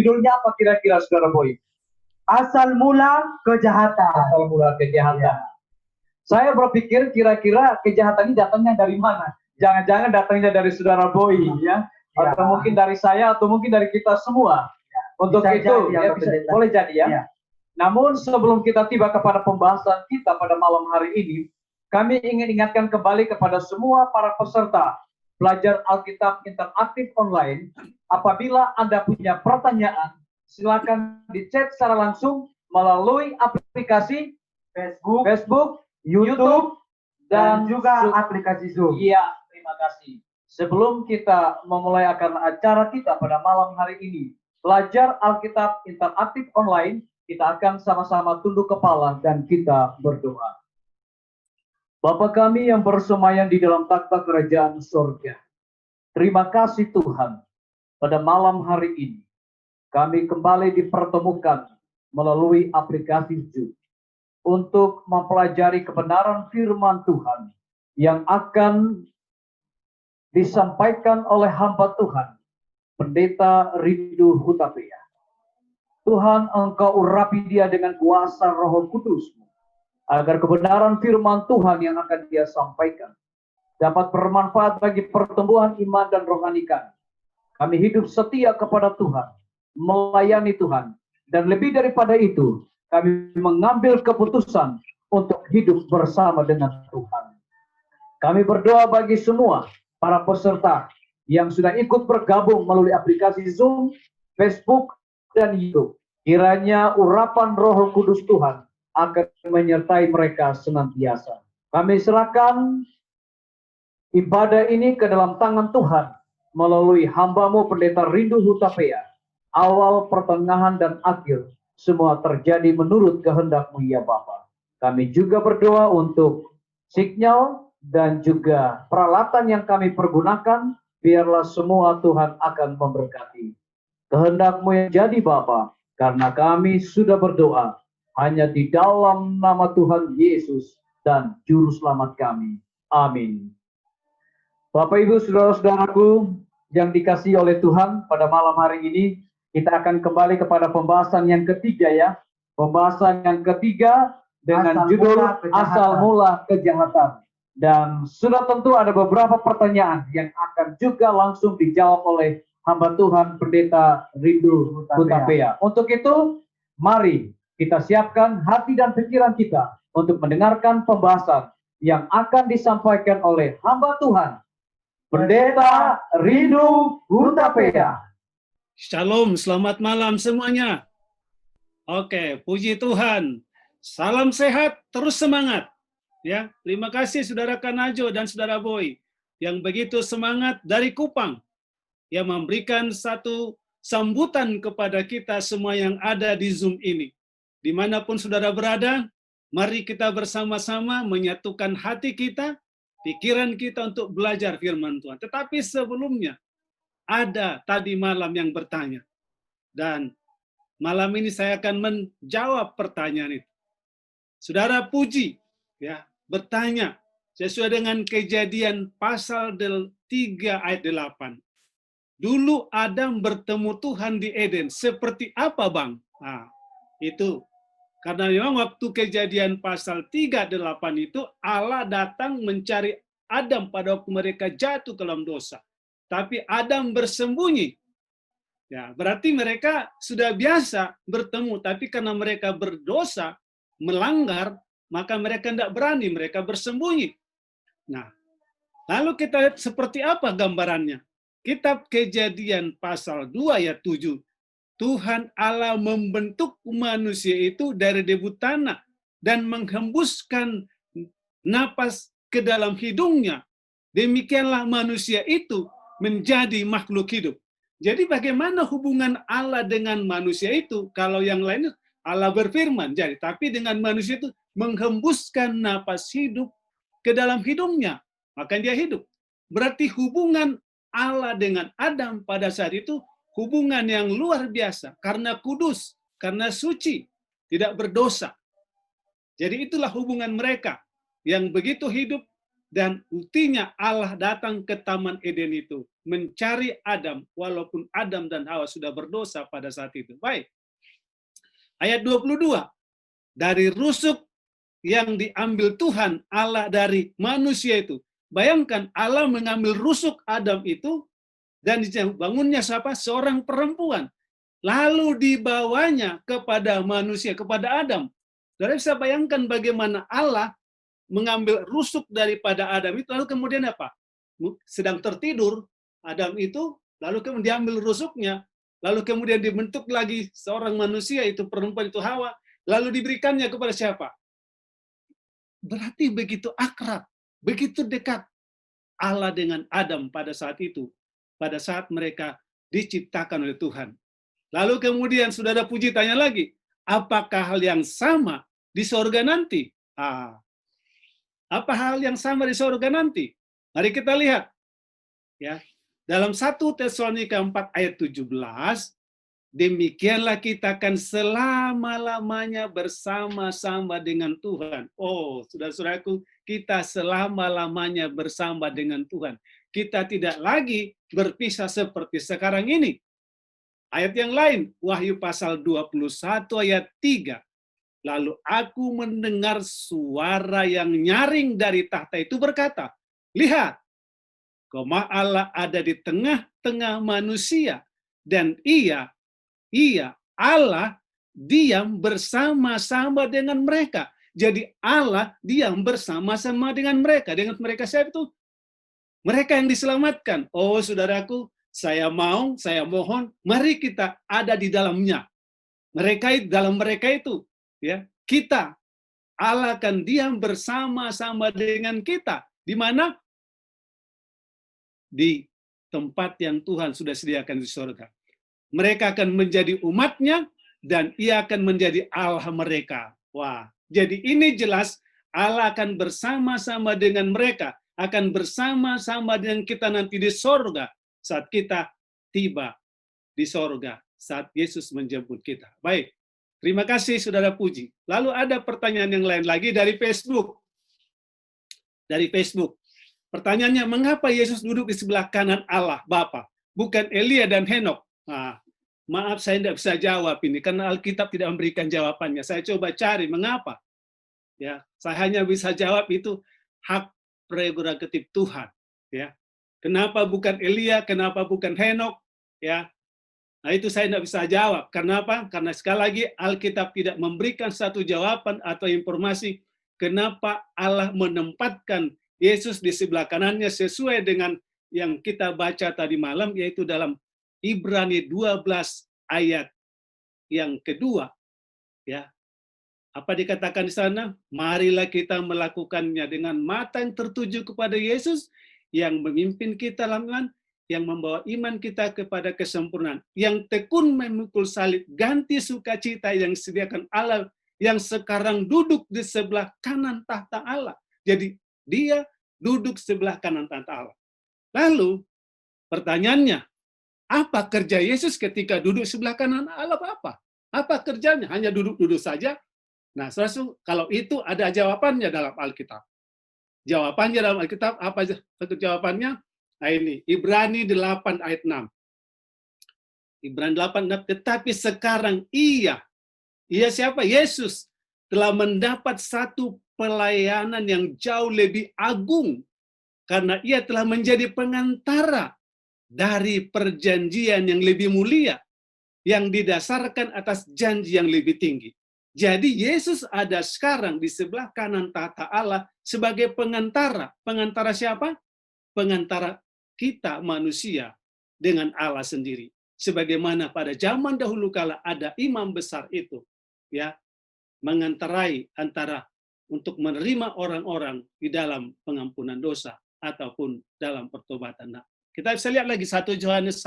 judulnya apa kira-kira Saudara Boy? Asal mula kejahatan. Asal mula kejahatan. Ya. Saya berpikir kira-kira kejahatan ini datangnya dari mana? Jangan-jangan datangnya dari Saudara Boy, ya? Atau mungkin dari saya, atau mungkin dari kita semua. Untuk Bisa itu, jadi, ya, boleh jadi ya. Ya. Namun sebelum kita tiba kepada pembahasan kita pada malam hari ini, kami ingin ingatkan kembali kepada semua para peserta belajar Alkitab interaktif online. Apabila Anda punya pertanyaan, silakan di-chat secara langsung melalui aplikasi Facebook, YouTube, dan juga aplikasi Zoom. Iya, terima kasih. Sebelum kita memulai akan acara kita pada malam hari ini, belajar Alkitab interaktif online, kita akan sama-sama tunduk kepala dan kita berdoa. Bapa kami yang bersemayam di dalam takhta kerajaan surga, terima kasih Tuhan, pada malam hari ini kami kembali dipertemukan melalui aplikasi Zoom untuk mempelajari kebenaran firman Tuhan yang akan disampaikan oleh hamba Tuhan, Pendeta Rindu Hutapea. Tuhan, Engkau urapi dia dengan kuasa Roh Kudus-Mu, agar kebenaran firman Tuhan yang akan dia sampaikan dapat bermanfaat bagi pertumbuhan iman dan rohani kami. Kami hidup setia kepada Tuhan, melayani Tuhan, dan lebih daripada itu, kami mengambil keputusan untuk hidup bersama dengan Tuhan. Kami berdoa bagi semua para peserta yang sudah ikut bergabung melalui aplikasi Zoom, Facebook, dan YouTube. Kiranya urapan Roh Kudus Tuhan akan menyertai mereka senantiasa. Kami serahkan ibadah ini ke dalam tangan Tuhan melalui hamba-Mu Pendeta Rindu Hutapea. Awal, pertengahan, dan akhir semua terjadi menurut kehendak-Mu ya Bapa. Kami juga berdoa untuk signal dan juga peralatan yang kami pergunakan, biarlah semua Tuhan akan memberkati. Kehendak-Mu yang jadi Bapa, karena kami sudah berdoa hanya di dalam nama Tuhan Yesus dan Juru Selamat kami. Amin. Bapak Ibu saudara-saudaraku yang dikasihi oleh Tuhan, pada malam hari ini kita akan kembali kepada pembahasan yang ketiga ya. Pembahasan yang ketiga dengan judul Asal Mula Kejahatan. Dan sudah tentu ada beberapa pertanyaan yang akan juga langsung dijawab oleh hamba Tuhan Pendeta Rindu Hutapea. Untuk itu, mari kita siapkan hati dan pikiran kita untuk mendengarkan pembahasan yang akan disampaikan oleh hamba Tuhan Pendeta Rindu Hutapea. Shalom, selamat malam semuanya. Oke, puji Tuhan. Salam sehat, terus semangat. Ya, terima kasih Saudara Kanajo dan Saudara Boy yang begitu semangat dari Kupang yang memberikan satu sambutan kepada kita semua yang ada di Zoom ini. Dimanapun saudara berada, mari kita bersama-sama menyatukan hati kita, pikiran kita untuk belajar firman Tuhan. Tetapi sebelumnya, ada tadi malam yang bertanya. Dan malam ini saya akan menjawab pertanyaan itu. Saudara Puji ya bertanya sesuai dengan Kejadian pasal 3 ayat 8. Dulu Adam bertemu Tuhan di Eden. Seperti apa, Bang? Nah, itu. Karena memang waktu Kejadian pasal 3:8 itu Allah datang mencari Adam pada waktu mereka jatuh ke dalam dosa. Tapi Adam bersembunyi. Ya, berarti mereka sudah biasa bertemu, tapi karena mereka berdosa, melanggar, maka mereka tidak berani, mereka bersembunyi. Nah, lalu kita lihat seperti apa gambarannya. Kitab Kejadian pasal 2 ayat 7. Tuhan Allah membentuk manusia itu dari debu tanah dan menghembuskan napas ke dalam hidungnya. Demikianlah manusia itu menjadi makhluk hidup. Jadi bagaimana hubungan Allah dengan manusia itu? Kalau yang lain Allah berfirman, jadi tapi dengan manusia itu menghembuskan napas hidup ke dalam hidungnya, maka dia hidup. Berarti hubungan Allah dengan Adam pada saat itu hubungan yang luar biasa, karena kudus, karena suci, tidak berdosa. Jadi itulah hubungan mereka yang begitu hidup Dan buktinya Allah datang ke Taman Eden itu mencari Adam, walaupun Adam dan Hawa sudah berdosa pada saat itu. Baik. Ayat 22. Dari rusuk yang diambil Tuhan Allah dari manusia itu. Bayangkan Allah mengambil rusuk Adam itu dan dibangunnya siapa? Seorang perempuan. Lalu dibawanya kepada manusia, kepada Adam. Saudara bisa bayangkan bagaimana Allah mengambil rusuk daripada Adam itu, lalu kemudian apa? Sedang tertidur, Adam itu, lalu kemudian diambil rusuknya, lalu kemudian dibentuk lagi seorang manusia, itu perempuan, itu Hawa, lalu diberikannya kepada siapa? Berarti begitu akrab, begitu dekat Allah dengan Adam pada saat itu, pada saat mereka diciptakan oleh Tuhan. Lalu kemudian Saudara Puji tanya lagi, apakah hal yang sama di sorga nanti? Apa hal yang sama di sorga nanti? Mari kita lihat. Ya, dalam 1 Tesalonika 4 ayat 17, demikianlah kita akan selama-lamanya bersama-sama dengan Tuhan. Oh, saudara-saudaraku, kita selama-lamanya bersama dengan Tuhan. Kita tidak lagi berpisah seperti sekarang ini. Ayat yang lain, Wahyu pasal 21 ayat 3. Lalu aku mendengar suara yang nyaring dari tahta itu berkata, lihat, Koma Allah ada di tengah-tengah manusia, dan Allah diam bersama-sama dengan mereka. Jadi Allah diam bersama-sama dengan mereka. Dengan mereka siapa itu? Mereka yang diselamatkan. Oh saudaraku, saya mohon, mari kita ada di dalamnya. Dalam mereka itu, ya, kita, Allah akan diam bersama-sama dengan kita. Di mana? Di tempat yang Tuhan sudah sediakan di surga. Mereka akan menjadi umatnya, dan Ia akan menjadi Allah mereka. Wah, jadi ini jelas Allah akan bersama-sama dengan mereka, akan bersama-sama dengan kita nanti di surga, saat kita tiba di surga, saat Yesus menjemput kita. Baik, terima kasih Saudara Puji. Lalu ada pertanyaan yang lain lagi dari Facebook. Pertanyaannya, mengapa Yesus duduk di sebelah kanan Allah Bapa, bukan Elia dan Henok? Nah, maaf saya tidak bisa jawab ini, karena Alkitab tidak memberikan jawabannya. Saya coba cari mengapa. Ya, saya hanya bisa jawab itu hak prerogatif Tuhan. Ya, kenapa bukan Elia, kenapa bukan Henok? Ya, nah itu saya tidak bisa jawab. Kenapa? Karena sekali lagi Alkitab tidak memberikan satu jawaban atau informasi kenapa Allah menempatkan Yesus di sebelah kanannya sesuai dengan yang kita baca tadi malam, yaitu dalam Ibrani 12 ayat yang kedua. Ya, apa dikatakan di sana? Marilah kita melakukannya dengan mata yang tertuju kepada Yesus, yang memimpin kita dalam, yang membawa iman kita kepada kesempurnaan, yang tekun memikul salib, ganti sukacita yang disediakan Allah, yang sekarang duduk di sebelah kanan tahta Allah. Jadi dia duduk sebelah kanan tahta Allah. Lalu pertanyaannya, apa kerja Yesus ketika duduk sebelah kanan Allah? Apa kerjanya? Hanya duduk-duduk saja? Nah, saudara, kalau itu ada jawabannya dalam Alkitab. Jawabannya dalam Alkitab, apa jawabannya? Nah ini, Ibrani 8 ayat 6. Ibrani 8, tetapi sekarang ia siapa? Yesus telah mendapat satu pelayanan yang jauh lebih agung, karena ia telah menjadi pengantara dari perjanjian yang lebih mulia, yang didasarkan atas janji yang lebih tinggi. Jadi Yesus ada sekarang di sebelah kanan tahta Allah sebagai pengantara. Pengantara siapa? Pengantara kita manusia dengan Allah sendiri. Sebagaimana pada zaman dahulu kala ada imam besar itu, ya, mengantarai antara untuk menerima orang-orang di dalam pengampunan dosa ataupun dalam pertobatan. Nah, kita bisa lihat lagi 1 Yohanes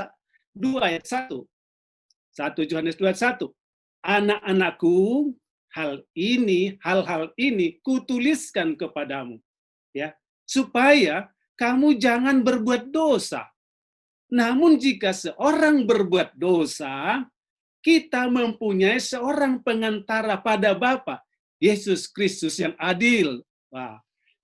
2 ayat 1. 1 Yohanes 2 ayat 1. Anak-anakku, hal-hal ini kutuliskan kepadamu, ya, supaya kamu jangan berbuat dosa. Namun jika seorang berbuat dosa, kita mempunyai seorang pengantara pada Bapa, Yesus Kristus yang adil. Wah.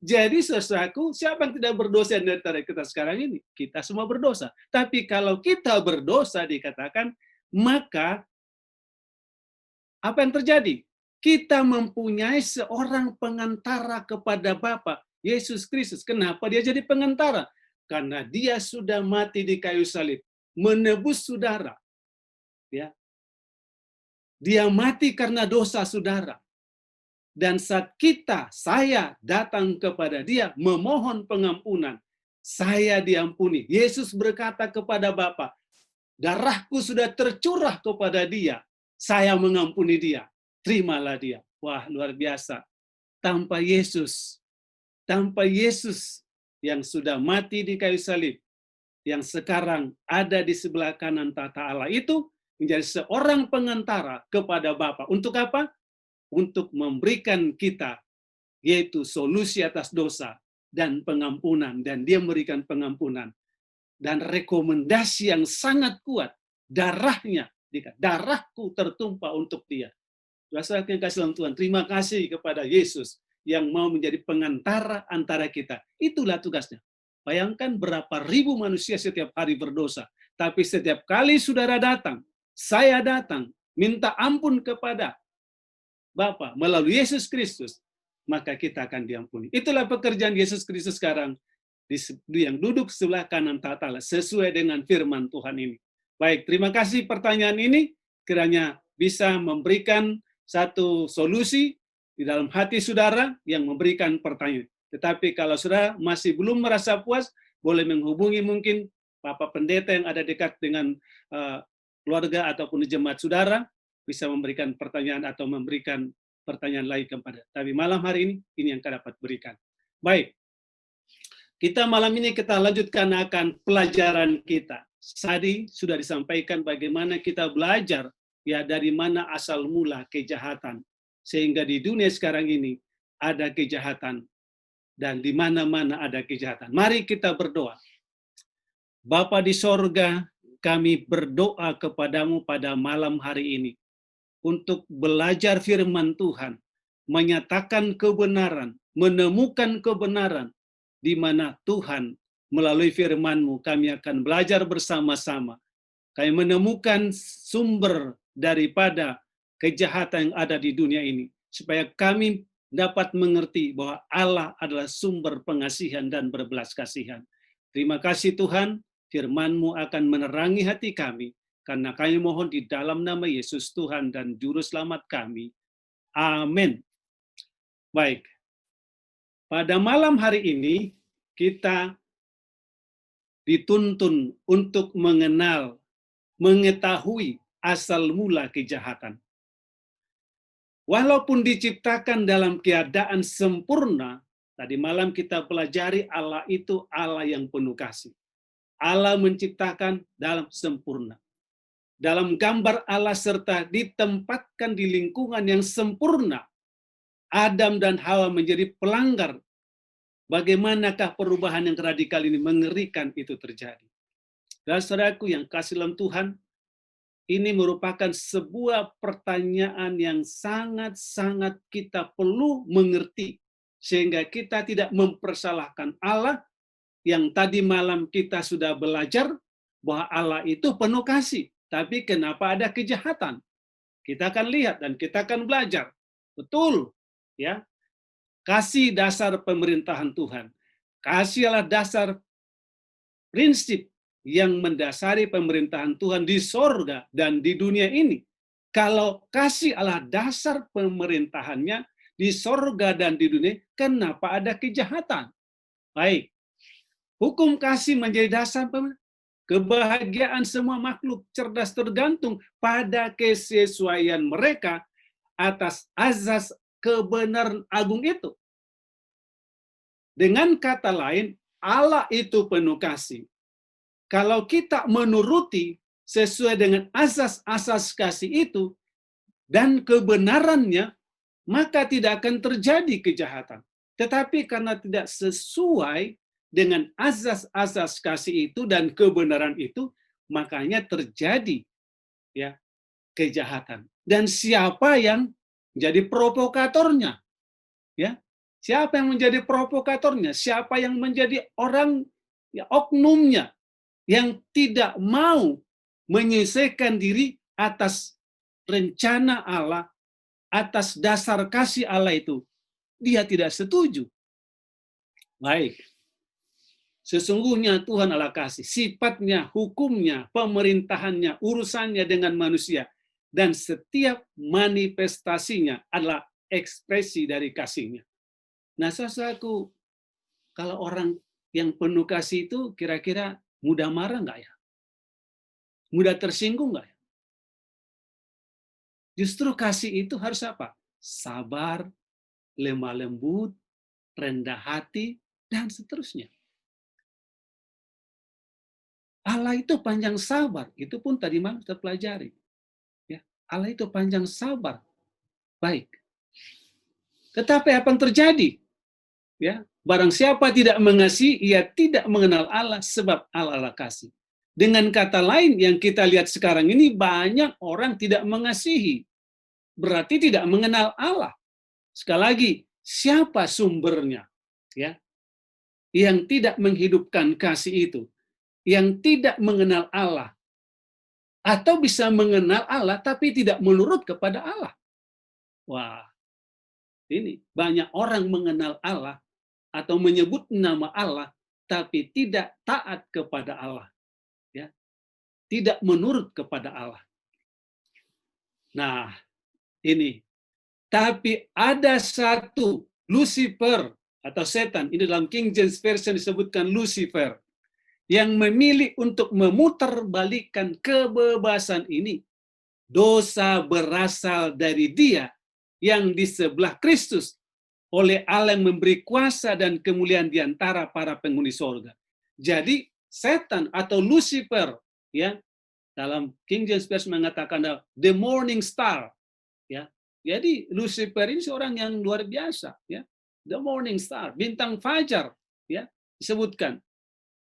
Jadi saudaraku, siapa yang tidak berdosa di antara kita sekarang ini? Kita semua berdosa. Tapi kalau kita berdosa dikatakan, maka apa yang terjadi? Kita mempunyai seorang pengantara kepada Bapa, Yesus Kristus. Kenapa dia jadi pengantara? Karena dia sudah mati di kayu salib, menebus saudara. Ya. Dia mati karena dosa saudara. Dan saat saya datang kepada dia memohon pengampunan, saya diampuni. Yesus berkata kepada Bapa, darahku sudah tercurah kepada dia, saya mengampuni dia, terimalah dia. Wah, luar biasa. Tanpa Yesus yang sudah mati di kayu salib, yang sekarang ada di sebelah kanan tahta Allah itu, menjadi seorang pengantara kepada Bapa. Untuk apa? Untuk memberikan kita, yaitu solusi atas dosa dan pengampunan. Dan dia memberikan pengampunan. Dan rekomendasi yang sangat kuat, darahnya, darahku tertumpah untuk dia. Saudara yang kasih dalam Tuhan, terima kasih kepada Yesus yang mau menjadi pengantara antara kita. Itulah tugasnya. Bayangkan berapa ribu manusia setiap hari berdosa. Tapi setiap kali saudara datang, saya datang, minta ampun kepada Bapa melalui Yesus Kristus, maka kita akan diampuni. Itulah pekerjaan Yesus Kristus sekarang yang duduk sebelah kanan tahta Allah, sesuai dengan firman Tuhan ini. Baik, terima kasih pertanyaan ini, kiranya bisa memberikan satu solusi di dalam hati saudara yang memberikan pertanyaan. Tetapi kalau saudara masih belum merasa puas, boleh menghubungi mungkin Bapak Pendeta yang ada dekat dengan keluarga ataupun jemaat saudara, bisa memberikan pertanyaan atau memberikan pertanyaan lain kepada. Tapi malam hari ini yang kita dapat berikan. Baik, kita malam ini kita lanjutkan akan pelajaran kita. Tadi sudah disampaikan bagaimana kita belajar ya dari mana asal mula kejahatan. Sehingga di dunia sekarang ini ada kejahatan dan di mana-mana ada kejahatan. Mari kita berdoa. Bapa di sorga, kami berdoa kepadamu pada malam hari ini untuk belajar firman Tuhan, menyatakan kebenaran, menemukan kebenaran, di mana Tuhan melalui firman-Mu kami akan belajar bersama-sama. Kami menemukan sumber daripada kejahatan yang ada di dunia ini, supaya kami dapat mengerti bahwa Allah adalah sumber pengasihan dan berbelas kasihan. Terima kasih Tuhan, firman-Mu akan menerangi hati kami, karena kami mohon di dalam nama Yesus Tuhan dan Juru Selamat kami. Amin. Baik. Pada malam hari ini, kita dituntun untuk mengenal, mengetahui asal mula kejahatan. Walaupun diciptakan dalam keadaan sempurna, tadi malam kita pelajari Allah itu Allah yang penuh kasih. Allah menciptakan dalam sempurna. Dalam gambar Allah serta ditempatkan di lingkungan yang sempurna, Adam dan Hawa menjadi pelanggar. Bagaimanakah perubahan yang radikal ini mengerikan itu terjadi? Dan saudaraku yang kasih dalam Tuhan, ini merupakan sebuah pertanyaan yang sangat-sangat kita perlu mengerti, sehingga kita tidak mempersalahkan Allah yang tadi malam kita sudah belajar bahwa Allah itu penuh kasih. Tapi kenapa ada kejahatan? Kita akan lihat dan kita akan belajar. Betul, ya. Kasih dasar pemerintahan Tuhan. Kasih adalah dasar prinsip yang mendasari pemerintahan Tuhan di sorga dan di dunia ini. Kalau kasih adalah dasar pemerintahannya di sorga dan di dunia, kenapa ada kejahatan? Baik. Hukum kasih menjadi dasar pemerintahan. Kebahagiaan semua makhluk cerdas tergantung pada kesesuaian mereka atas azas kebenaran agung itu. Dengan kata lain, Allah itu penuh kasih. Kalau kita menuruti sesuai dengan asas-asas kasih itu dan kebenarannya, maka tidak akan terjadi kejahatan. Tetapi karena tidak sesuai dengan asas-asas kasih itu dan kebenaran itu, makanya terjadi ya kejahatan. Dan siapa yang jadi provokatornya? Ya, Siapa yang menjadi provokatornya? Siapa yang menjadi orang, ya, oknumnya yang tidak mau menyelesaikan diri atas rencana Allah, atas dasar kasih Allah itu? Dia tidak setuju. Baik. Sesungguhnya Tuhan Allah kasih, sifatnya, hukumnya, pemerintahannya, urusannya dengan manusia, dan setiap manifestasinya adalah ekspresi dari kasihnya. Nah, saudaraku, kalau orang yang penuh kasih itu kira-kira mudah marah nggak ya? Mudah tersinggung nggak ya? Justru kasih itu harus apa? Sabar, lemah lembut, rendah hati, dan seterusnya. Allah itu panjang sabar, itu pun tadi malam kita pelajari. Ya, Allah itu panjang sabar. Baik. Tetapi apa yang terjadi? Ya, barang siapa tidak mengasihi, ia tidak mengenal Allah sebab Allah kasih. Dengan kata lain yang kita lihat sekarang ini, banyak orang tidak mengasihi. Berarti tidak mengenal Allah. Sekali lagi, siapa sumbernya? Ya, yang tidak menghidupkan kasih itu, yang tidak mengenal Allah, atau bisa mengenal Allah tapi tidak menurut kepada Allah. Wah, ini banyak orang mengenal Allah atau menyebut nama Allah tapi tidak taat kepada Allah, ya, tidak menurut kepada Allah. Nah, ini. Tapi ada satu Lucifer atau setan, ini dalam King James Version disebutkan Lucifer, yang memilih untuk memutarbalikkan kebebasan ini. Dosa berasal dari dia yang di sebelah Kristus, oleh Allah yang memberi kuasa dan kemuliaan di antara para penghuni sorga. Jadi setan atau Lucifer, ya, dalam King James Version mengatakan the morning star, ya. Jadi Lucifer ini seorang yang luar biasa, ya. The morning star, bintang fajar, ya, disebutkan.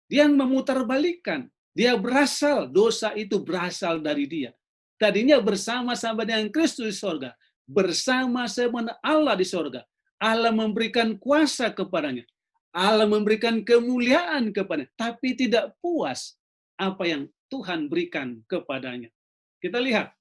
Dia yang memutarbalikkan, dia berasal, dosa itu berasal dari dia. Tadinya bersama-sama dengan Kristus di sorga, bersama-sama dengan Allah di sorga. Allah memberikan kuasa kepadanya, Allah memberikan kemuliaan kepadanya, tapi tidak puas apa yang Tuhan berikan kepadanya. Kita lihat,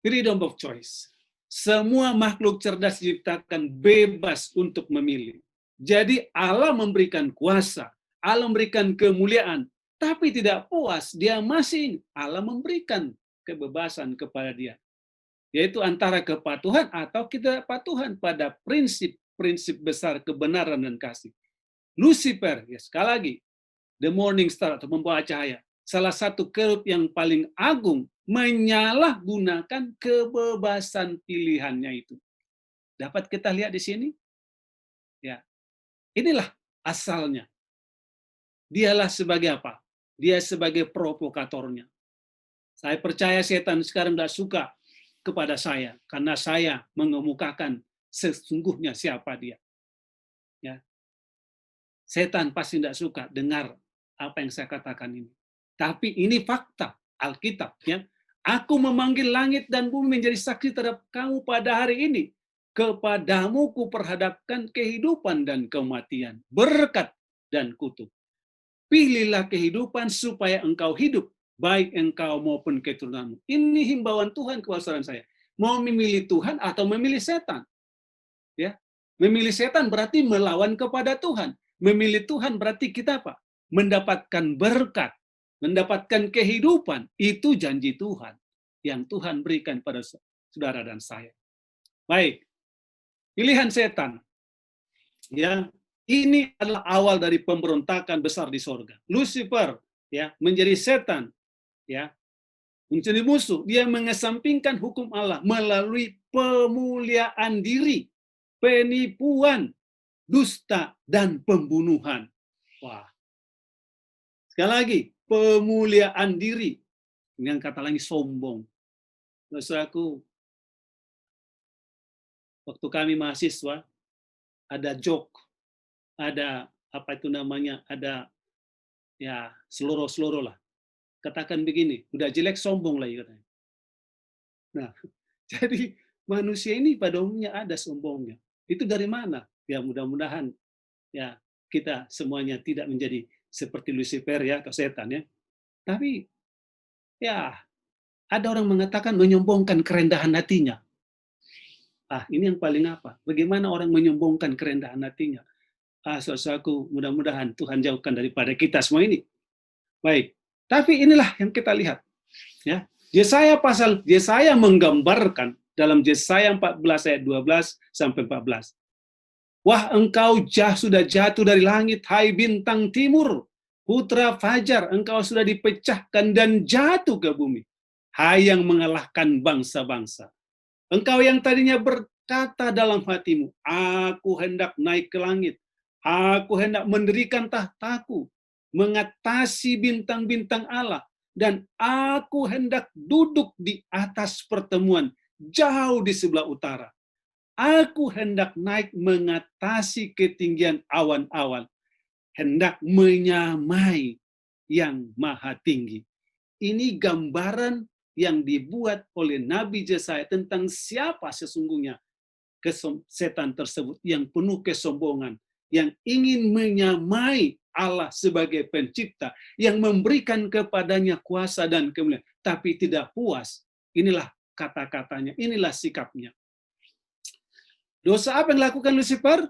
freedom of choice. Semua makhluk cerdas diciptakan bebas untuk memilih. Jadi Allah memberikan kuasa, Allah memberikan kemuliaan, tapi tidak puas, dia masih Allah memberikan kebebasan kepada dia. Yaitu antara kepatuhan atau ketidakpatuhan pada prinsip-prinsip besar kebenaran dan kasih. Lucifer, ya sekali lagi, the morning star atau pembawa cahaya, salah satu kerub yang paling agung, menyalahgunakan kebebasan pilihannya itu. Dapat kita lihat di sini? Ya. Inilah asalnya. Dialah sebagai apa? Dia sebagai provokatornya. Saya percaya setan sekarang tidak suka kepada saya karena saya mengemukakan sesungguhnya siapa dia. Ya. Setan pasti tidak suka dengar apa yang saya katakan ini. Tapi ini fakta Alkitab, ya. Aku memanggil langit dan bumi menjadi saksi terhadap kamu pada hari ini. Kepadamu kuperhadapkan kehidupan dan kematian, berkat dan kutuk. Pilihlah kehidupan supaya engkau hidup, baik engkau maupun keturunanmu. Ini himbauan Tuhan kepada saudara saya. Mau memilih Tuhan atau memilih setan? Ya, memilih setan berarti melawan kepada Tuhan. Memilih Tuhan berarti kita apa? Mendapatkan berkat, mendapatkan kehidupan. Itu janji Tuhan yang Tuhan berikan pada saudara dan saya. Baik, pilihan setan. Ya, ini adalah awal dari pemberontakan besar di sorga. Lucifer, ya, menjadi setan, ya, menjadi musuh. Dia mengesampingkan hukum Allah melalui pemuliaan diri, penipuan, dusta, dan pembunuhan. Wah. Sekali lagi, pemuliaan diri. Dengan kata lain, sombong. Saudaraku, waktu kami mahasiswa, ada joke, ada apa itu namanya, ada ya seluruh lah. Katakan begini, udah jelek sombong lagi katanya. Nah, jadi manusia ini pada umumnya ada sombongnya. Itu dari mana? Ya mudah-mudahan ya kita semuanya tidak menjadi seperti Lucifer ya, atau setan ya. Tapi ya ada orang mengatakan menyombongkan kerendahan hatinya. Ini yang paling apa? Bagaimana orang menyombongkan kerendahan hatinya? Saudaraku, mudah-mudahan Tuhan jauhkan daripada kita semua ini. Baik, tapi inilah yang kita lihat. Ya, Yesaya menggambarkan dalam Yesaya 14 ayat 12 sampai 14. Wah, engkau sudah jatuh dari langit, hai bintang timur, putra fajar, engkau sudah dipecahkan dan jatuh ke bumi. Hai yang mengalahkan bangsa-bangsa. Engkau yang tadinya berkata dalam hatimu, aku hendak naik ke langit, aku hendak mendirikan tahtaku, mengatasi bintang-bintang Allah, dan aku hendak duduk di atas pertemuan, jauh di sebelah utara. Aku hendak naik mengatasi ketinggian awan-awan, hendak menyamai yang maha tinggi. Ini gambaran yang dibuat oleh Nabi Yesaya tentang siapa sesungguhnya setan tersebut yang penuh kesombongan, yang ingin menyamai Allah sebagai pencipta, yang memberikan kepadanya kuasa dan kemuliaan, tapi tidak puas. Inilah kata-katanya, inilah sikapnya. Dosa apa yang dilakukan Lucifer?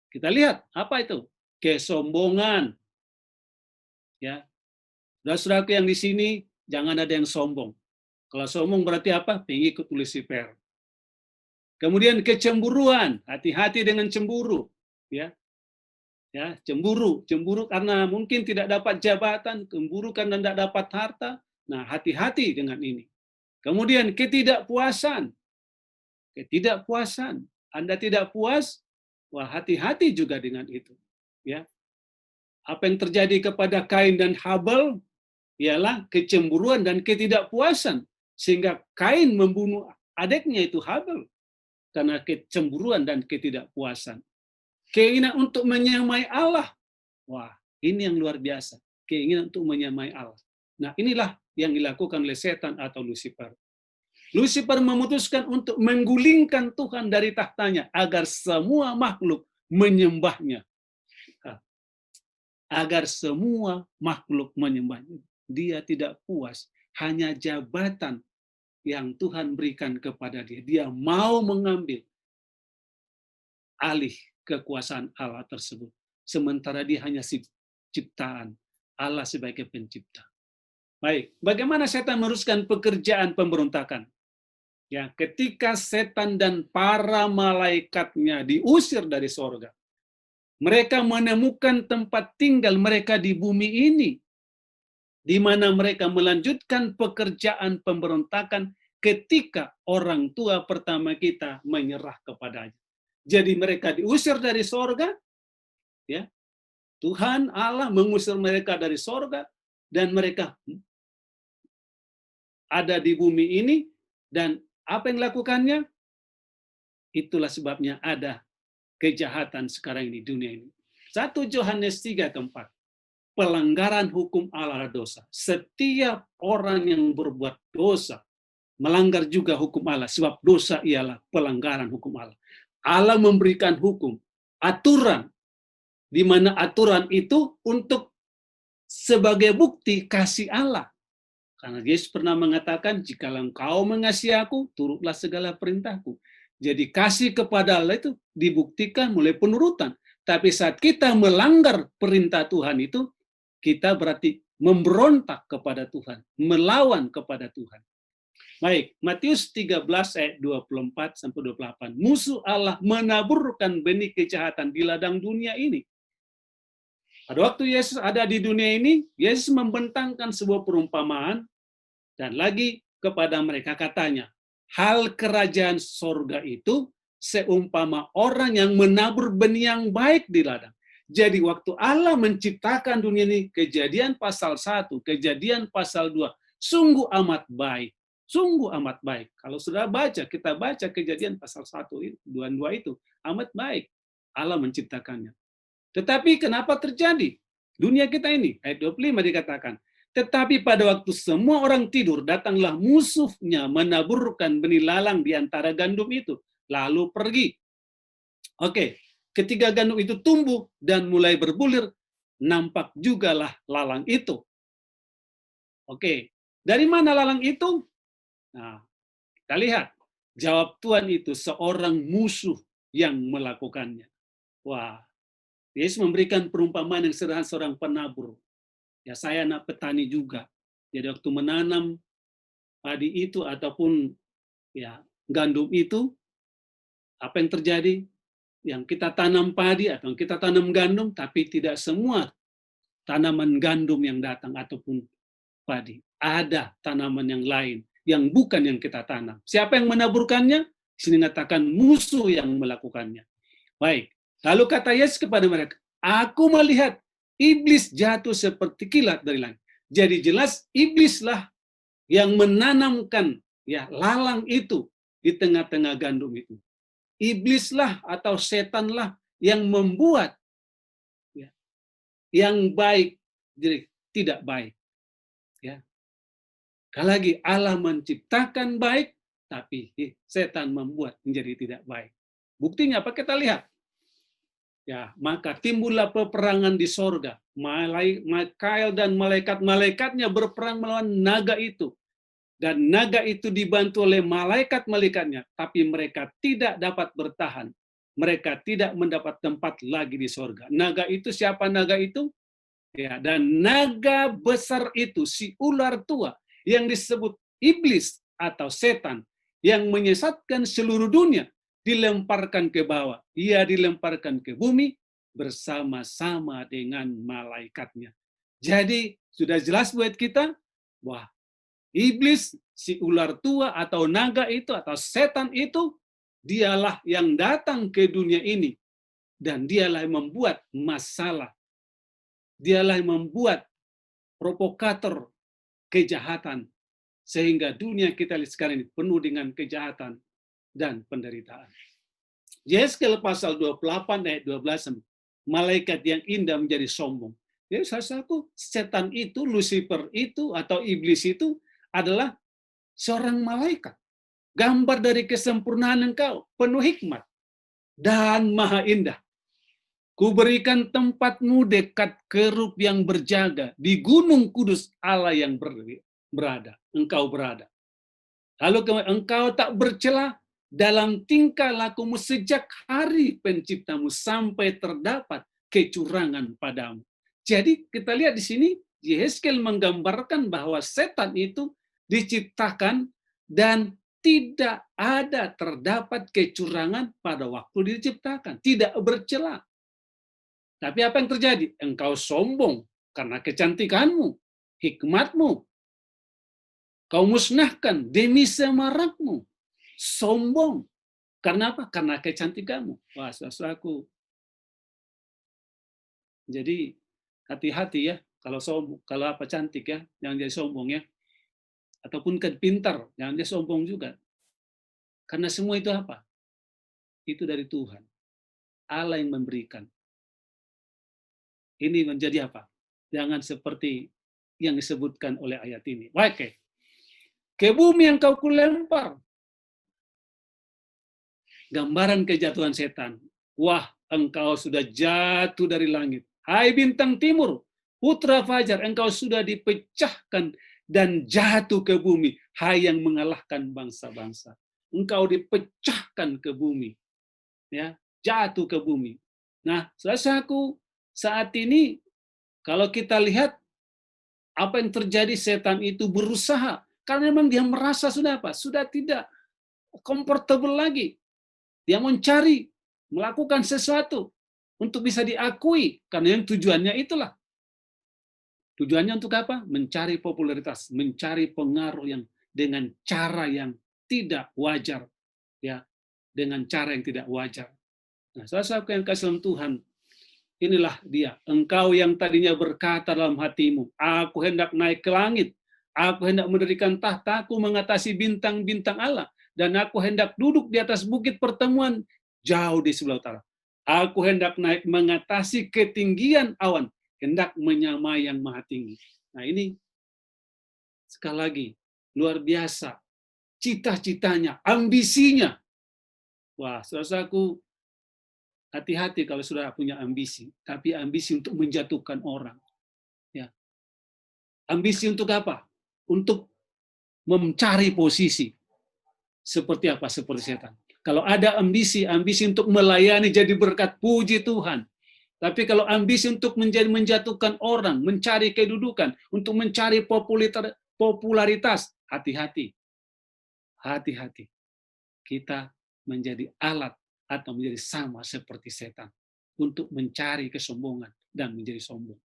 Kita lihat, apa itu? Kesombongan. Ya. Saudara-saudaraku yang di sini, jangan ada yang sombong. Kalau sombong berarti apa? Pengikut Lucifer. Kemudian kecemburuan, hati-hati dengan cemburu. Ya, cemburu karena mungkin tidak dapat jabatan, cemburu karena tidak dapat harta. Nah, hati-hati dengan ini. Kemudian ketidakpuasan. Anda tidak puas, wah hati-hati juga dengan itu. Ya, apa yang terjadi kepada Kain dan Habel ialah kecemburuan dan ketidakpuasan, sehingga Kain membunuh adiknya itu Habel karena kecemburuan dan ketidakpuasan. Keinginan untuk menyamai Allah, wah ini yang luar biasa, keinginan untuk menyamai Allah. Nah, inilah yang dilakukan oleh setan atau Lucifer. Lucifer memutuskan untuk menggulingkan Tuhan dari tahtanya agar semua makhluk menyembahnya. Agar semua makhluk menyembahnya. Dia tidak puas, hanya jabatan yang Tuhan berikan kepada dia. Dia mau mengambil alih kekuasaan Allah tersebut. Sementara dia hanya ciptaan, Allah sebagai pencipta. Baik, bagaimana setan meneruskan pekerjaan pemberontakan? Ya, ketika setan dan para malaikatnya diusir dari sorga, mereka menemukan tempat tinggal mereka di bumi ini, di mana mereka melanjutkan pekerjaan pemberontakan ketika orang tua pertama kita menyerah kepadanya. Jadi mereka diusir dari sorga, ya, Tuhan Allah mengusir mereka dari sorga, dan mereka ada di bumi ini, dan apa yang dilakukannya? Itulah sebabnya ada kejahatan sekarang ini di dunia ini. 1 Yohanes 3:4. Pelanggaran hukum Allah adalah dosa. Setiap orang yang berbuat dosa melanggar juga hukum Allah, sebab dosa ialah pelanggaran hukum Allah. Allah memberikan hukum, aturan, di mana aturan itu untuk sebagai bukti kasih Allah. Karena Yesus pernah mengatakan, jikalau engkau mengasihi aku, turutlah segala perintahku. Jadi kasih kepada Allah itu dibuktikan mulai penurutan. Tapi saat kita melanggar perintah Tuhan itu, kita berarti memberontak kepada Tuhan, melawan kepada Tuhan. Baik, Matius 13 ayat 24-28. Musuh Allah menaburkan benih kejahatan di ladang dunia ini. Pada waktu Yesus ada di dunia ini, Yesus membentangkan sebuah perumpamaan, dan lagi kepada mereka katanya, hal kerajaan sorga itu seumpama orang yang menabur benih yang baik di ladang. Jadi waktu Allah menciptakan dunia ini, Kejadian pasal 1, Kejadian pasal 2, sungguh amat baik. Sungguh amat baik. Kalau sudah kita baca Kejadian pasal 1, 2 itu, amat baik. Allah menciptakannya. Tetapi kenapa terjadi? Dunia kita ini, ayat 25 dikatakan, tetapi pada waktu semua orang tidur, datanglah musuhnya menaburkan benih lalang di antara gandum itu, lalu pergi. Oke, ketika gandum itu tumbuh dan mulai berbulir, nampak jugalah lalang itu. Oke, dari mana lalang itu? Nah, kita lihat. Jawab Tuhan itu seorang musuh yang melakukannya. Wah, Yesus memberikan perumpamaan yang sederhana seorang penabur. Ya, saya anak petani juga. Jadi waktu menanam padi itu ataupun ya gandum itu, apa yang terjadi? Yang kita tanam padi atau kita tanam gandum, tapi tidak semua tanaman gandum yang datang ataupun padi. Ada tanaman yang lain yang bukan yang kita tanam. Siapa yang menaburkannya? Di sini katakan musuh yang melakukannya. Baik. Lalu kata Yesus kepada mereka, aku melihat iblis jatuh seperti kilat dari langit. Jadi jelas iblislah yang menanamkan ya lalang itu di tengah-tengah gandum itu. Iblislah atau setanlah yang membuat ya, yang baik jadi tidak baik. Ya. Sekali lagi Allah menciptakan baik, tapi setan membuat menjadi tidak baik. Buktinya apa? Kita lihat. Ya, maka timbullah peperangan di sorga. Mikael dan malaikat-malaikatnya berperang melawan naga itu. Dan naga itu dibantu oleh malaikat-malaikatnya, tapi mereka tidak dapat bertahan. Mereka tidak mendapat tempat lagi di sorga. Naga itu siapa naga itu? Ya, dan naga besar itu, si ular tua, yang disebut iblis atau setan, yang menyesatkan seluruh dunia, dilemparkan ke bawah. Ia dilemparkan ke bumi bersama-sama dengan malaikatnya. Jadi, sudah jelas buat kita, wah, iblis, si ular tua atau naga itu atau setan itu, dialah yang datang ke dunia ini dan dialah yang membuat masalah. Dialah yang membuat provokator kejahatan sehingga dunia kita sekarang ini penuh dengan kejahatan dan penderitaan. Yeskel pasal 28 ayat 12, malaikat yang indah menjadi sombong. Jadi salah satu setan itu, Lucifer itu atau iblis itu adalah seorang malaikat. Gambar dari kesempurnaan engkau, penuh hikmat dan maha indah. Kuberikan tempatmu dekat kerub yang berjaga, di gunung kudus Allah yang berada. Engkau berada. Lalu engkau tak bercela dalam tingkah lakumu sejak hari penciptamu sampai terdapat kecurangan padamu. Jadi kita lihat di sini, Yeskel menggambarkan bahwa setan itu diciptakan dan tidak ada terdapat kecurangan pada waktu diciptakan. Tidak bercela. Tapi apa yang terjadi? Engkau sombong karena kecantikanmu, hikmatmu. Kau musnahkan demi semarakmu. Sombong. Karena apa? Karena kecantikanmu. Wah, saudaraku. Jadi hati-hati ya kalau sombong, kalau apa cantik ya, jangan jadi sombong ya. Ataupun kan pintar, jangan jadi sombong juga. Karena semua itu apa? Itu dari Tuhan. Allah yang memberikan. Ini menjadi apa? Jangan seperti yang disebutkan oleh ayat ini. Baik, ke bumi yang kau kulempar. Gambaran kejatuhan setan. Wah, engkau sudah jatuh dari langit. Hai bintang timur, putra fajar, engkau sudah dipecahkan dan jatuh ke bumi. Hai yang mengalahkan bangsa-bangsa. Engkau dipecahkan ke bumi. Ya, jatuh ke bumi. Nah, saudaraku, saat ini kalau kita lihat apa yang terjadi, setan itu berusaha karena memang dia merasa sudah apa? Sudah tidak comfortable lagi. Dia mencari melakukan sesuatu untuk bisa diakui karena yang tujuannya itulah. Tujuannya untuk apa? Mencari popularitas, mencari pengaruh yang dengan cara yang tidak wajar, ya, dengan cara yang tidak wajar. Nah, saudara yang kasih dalam Tuhan, inilah dia, engkau yang tadinya berkata dalam hatimu, aku hendak naik ke langit, aku hendak mendirikan tahtaku mengatasi bintang-bintang Allah, dan aku hendak duduk di atas bukit pertemuan jauh di sebelah utara. Aku hendak naik mengatasi ketinggian awan, hendak menyamai yang maha tinggi. Nah ini, sekali lagi, luar biasa, cita-citanya, ambisinya. Wah, saudaraku, Hati-hati kalau saudara punya ambisi, tapi ambisi untuk menjatuhkan orang. Ya. Ambisi untuk apa? Untuk mencari posisi. Seperti apa? Seperti setan. Kalau ada ambisi untuk melayani jadi berkat, puji Tuhan. Tapi kalau ambisi untuk menjatuhkan orang, mencari kedudukan, untuk mencari popularitas, hati-hati. Hati-hati. Kita menjadi alat atau menjadi sama seperti setan untuk mencari kesombongan dan menjadi sombong.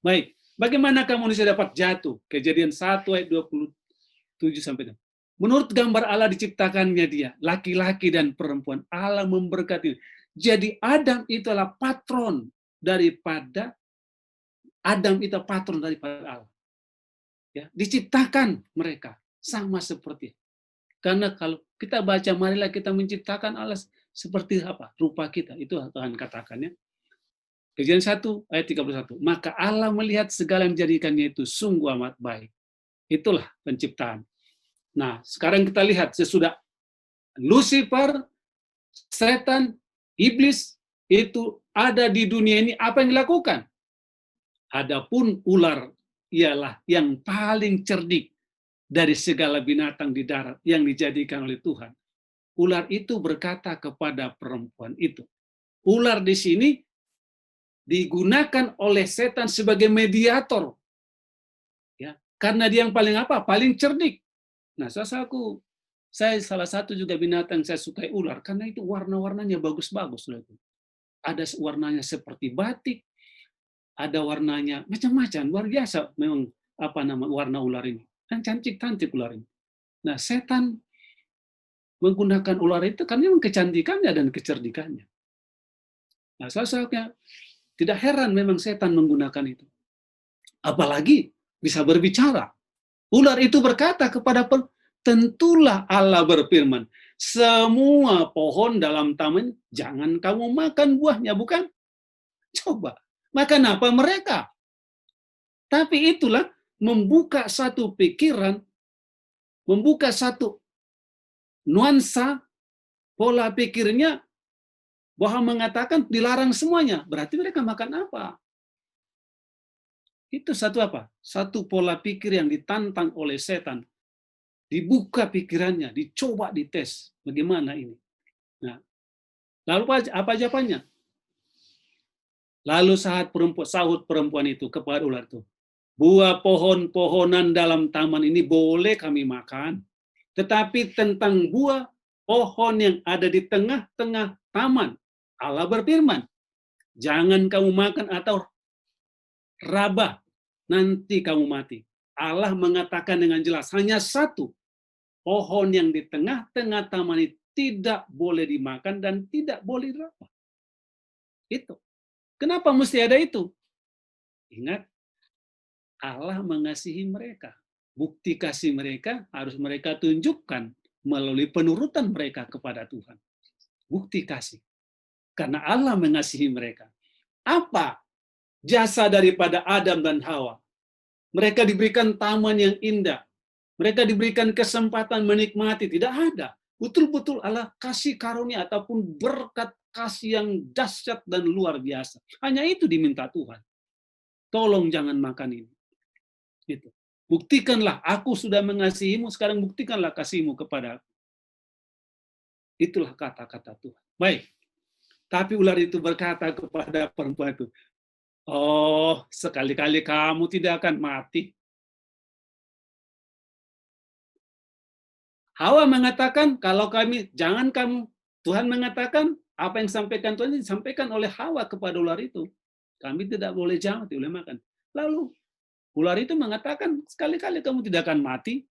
Baik, bagaimana manusia dapat jatuh? Kejadian 1 ayat 27 sampai 6. Menurut gambar Allah diciptakannya dia, laki-laki dan perempuan, Allah memberkati. Jadi Adam itu adalah patron daripada Allah. Ya, diciptakan mereka sama seperti. Karena kalau kita baca, marilah kita menciptakan Allah seperti apa? Rupa kita. Itu Tuhan katakannya. Kejadian 1 ayat 31. Maka Allah melihat segala yang dijadikannya itu sungguh amat baik. Itulah penciptaan. Nah, sekarang kita lihat sesudah Lucifer, setan, iblis itu ada di dunia ini, apa yang dilakukan? Adapun ular ialah yang paling cerdik dari segala binatang di darat yang dijadikan oleh Tuhan. Ular itu berkata kepada perempuan itu. Ular di sini digunakan oleh setan sebagai mediator. Ya, karena dia yang paling apa? Paling cerdik. Nah, saya salah satu juga binatang saya sukai ular karena itu warna-warnanya bagus-bagus. Ada warnanya seperti batik, ada warnanya macam-macam, luar biasa memang warna ular ini. Dan cantik-cantik ular ini. Nah, setan menggunakan ular itu karena memang kecantikannya dan kecerdikannya. Nah, salah tidak heran memang setan menggunakan itu. Apalagi bisa berbicara. Ular itu berkata kepada tentulah Allah berfirman, semua pohon dalam taman jangan kamu makan buahnya, bukan? Coba, makan apa mereka? Tapi itulah membuka satu pikiran, membuka satu nuansa, pola pikirnya, bahwa mengatakan dilarang semuanya. Berarti mereka makan apa? Itu satu apa? Satu pola pikir yang ditantang oleh setan. Dibuka pikirannya, dicoba dites. Bagaimana ini? Nah, lalu apa jawabannya? Lalu sahut perempuan itu kepada ular itu, buah pohon-pohonan dalam taman ini boleh kami makan, tetapi tentang buah pohon yang ada di tengah-tengah taman, Allah berfirman, jangan kamu makan atau rabah, nanti kamu mati. Allah mengatakan dengan jelas, hanya satu pohon yang di tengah-tengah taman ini tidak boleh dimakan dan tidak boleh dirabah. Itu. Kenapa mesti ada itu? Ingat, Allah mengasihi mereka. Bukti kasih mereka harus mereka tunjukkan melalui penurutan mereka kepada Tuhan. Bukti kasih. Karena Allah mengasihi mereka. Apa jasa daripada Adam dan Hawa? Mereka diberikan taman yang indah. Mereka diberikan kesempatan menikmati. Tidak ada. Betul-betul Allah kasih karunia ataupun berkat kasih yang dahsyat dan luar biasa. Hanya itu diminta Tuhan. Tolong jangan makan ini. Itu. Buktikanlah, aku sudah mengasihimu, sekarang buktikanlah kasihmu kepada aku. Itulah kata-kata Tuhan. Baik. Tapi ular itu berkata kepada perempuan itu, oh, sekali-kali kamu tidak akan mati. Hawa mengatakan, kalau Tuhan mengatakan, apa yang disampaikan Tuhan disampaikan oleh Hawa kepada ular itu. Kami tidak boleh jangan, tidak boleh makan. Lalu, ular itu mengatakan, sekali-kali kamu tidak akan mati.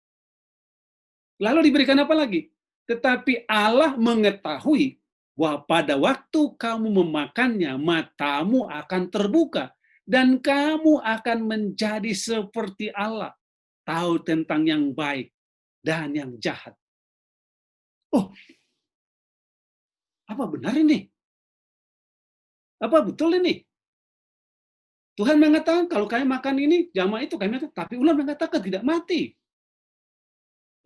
Lalu diberikan apa lagi? Tetapi Allah mengetahui bahwa pada waktu kamu memakannya, matamu akan terbuka. Dan kamu akan menjadi seperti Allah. Tahu tentang yang baik dan yang jahat. Oh, apa benar ini? Apa betul ini? Tuhan mengatakan kalau kalian makan ini, jamaah itu kami makan. Tapi ular mengatakan tidak mati.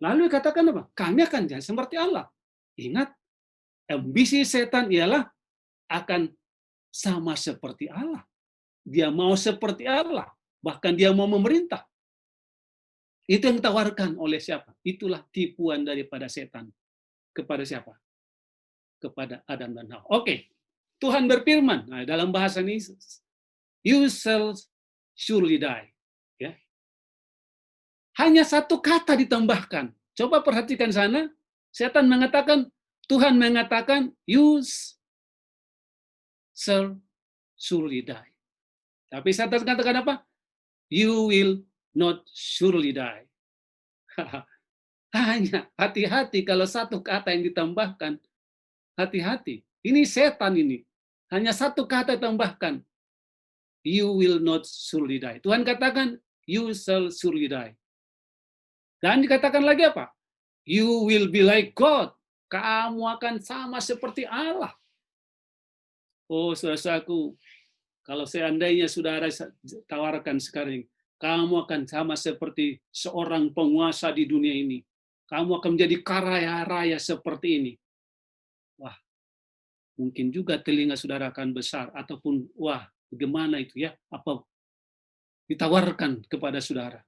Lalu dikatakan apa? Kami akan jadi seperti Allah. Ingat, ambisi setan ialah akan sama seperti Allah. Dia mau seperti Allah, bahkan dia mau memerintah. Itu yang ditawarkan oleh siapa? Itulah tipuan daripada setan. Kepada siapa? Kepada Adam dan Hawa. Oke, Tuhan berfirman, nah, dalam bahasa ini, you shall surely die. Ya. Hanya satu kata ditambahkan. Coba perhatikan sana, setan mengatakan, Tuhan mengatakan, you shall surely die. Tapi setan katakan apa? You will not surely die. Hanya hati-hati kalau satu kata yang ditambahkan. Hati-hati. Ini setan ini. Hanya satu kata ditambahkan. You will not surely die. Tuhan katakan, you shall surely die. Dan dikatakan lagi apa? You will be like God. Kamu akan sama seperti Allah. Oh, saudaraku, kalau seandainya saudara tawarkan sekarang, kamu akan sama seperti seorang penguasa di dunia ini. Kamu akan menjadi kaya raya seperti ini. Wah, mungkin juga telinga saudara akan besar, ataupun, wah, bagaimana itu ya? Apa ditawarkan kepada saudara?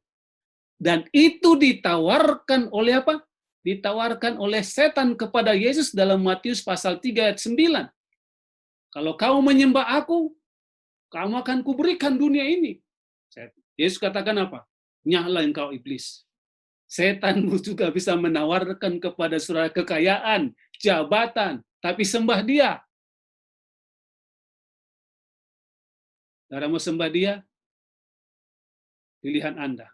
Dan itu ditawarkan oleh apa? Ditawarkan oleh setan kepada Yesus dalam Matius pasal 3 ayat 9. Kalau kamu menyembah aku, kamu akan kuberikan dunia ini. Yesus katakan apa? Nyala engkau iblis. Setanmu juga bisa menawarkan kepada saudara kekayaan, jabatan, tapi sembah dia. Saudara mau sembah dia? Pilihan Anda.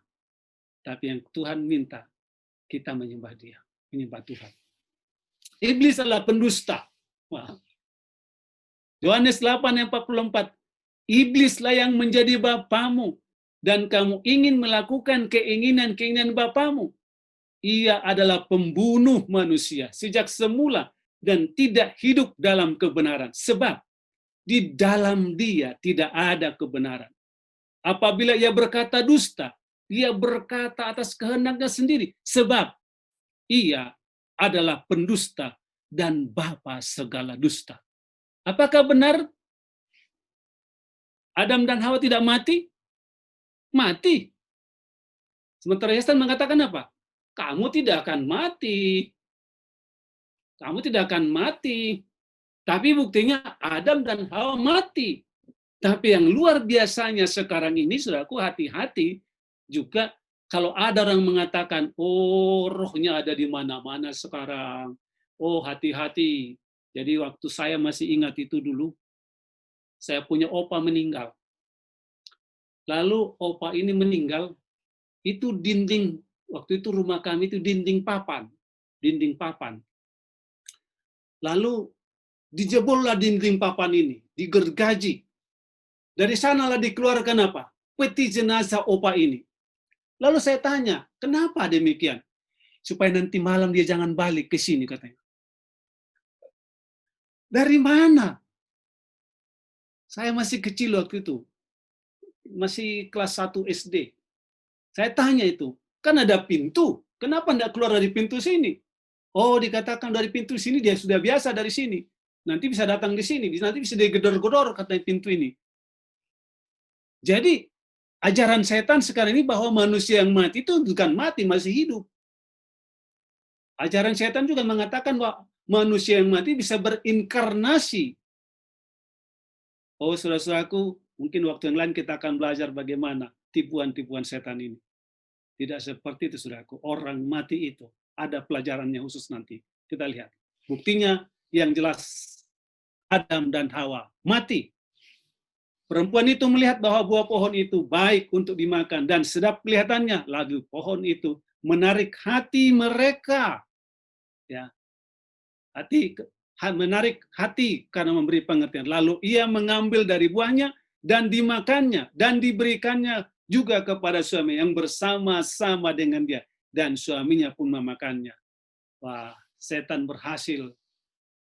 Tapi yang Tuhan minta, kita menyembah dia, menyembah Tuhan. Iblis adalah pendusta. Wah. Yohanes 8:44, iblislah yang menjadi bapamu, dan kamu ingin melakukan keinginan-keinginan bapamu. Ia adalah pembunuh manusia sejak semula dan tidak hidup dalam kebenaran. Sebab di dalam dia tidak ada kebenaran. Apabila ia berkata dusta, ia berkata atas kehendaknya sendiri. Sebab ia adalah pendusta dan bapa segala dusta. Apakah benar Adam dan Hawa tidak mati? Mati. Sementara Yesus mengatakan apa? Kamu tidak akan mati. Kamu tidak akan mati. Tapi buktinya Adam dan Hawa mati. Tapi yang luar biasanya sekarang ini, saudaraku, hati-hati juga kalau ada orang mengatakan, oh rohnya ada di mana-mana sekarang. Oh hati-hati. Jadi waktu saya masih ingat itu dulu, saya punya opa meninggal. Lalu opa ini meninggal, itu dinding, waktu itu rumah kami itu dinding papan. Lalu dijebollah dinding papan ini, digergaji. Dari sanalah dikeluarkan apa? Peti jenazah opa ini. Lalu saya tanya, kenapa demikian? Supaya nanti malam dia jangan balik ke sini, katanya. Dari mana? Saya masih kecil waktu itu. Masih kelas 1 SD. Saya tanya itu, kan ada pintu. Kenapa tidak keluar dari pintu sini? Oh, dikatakan dari pintu sini dia sudah biasa dari sini. Nanti bisa datang di sini, nanti bisa digedor-gedor katanya pintu ini. Jadi, ajaran setan sekarang ini bahwa manusia yang mati itu bukan mati, masih hidup. Ajaran setan juga mengatakan bahwa manusia yang mati bisa berinkarnasi. Oh, saudara-saudaraku, mungkin waktu yang lain kita akan belajar bagaimana tipuan-tipuan setan ini. Tidak seperti itu, saudaraku. Orang mati itu ada pelajarannya khusus nanti. Kita lihat. Buktinya yang jelas, Adam dan Hawa mati. Perempuan itu melihat bahwa buah pohon itu baik untuk dimakan dan sedap kelihatannya. Lalu pohon itu menarik hati mereka. Ya, menarik hati karena memberi pengertian. Lalu ia mengambil dari buahnya dan dimakannya dan diberikannya juga kepada suami yang bersama-sama dengan dia, dan suaminya pun memakannya. Wah, setan berhasil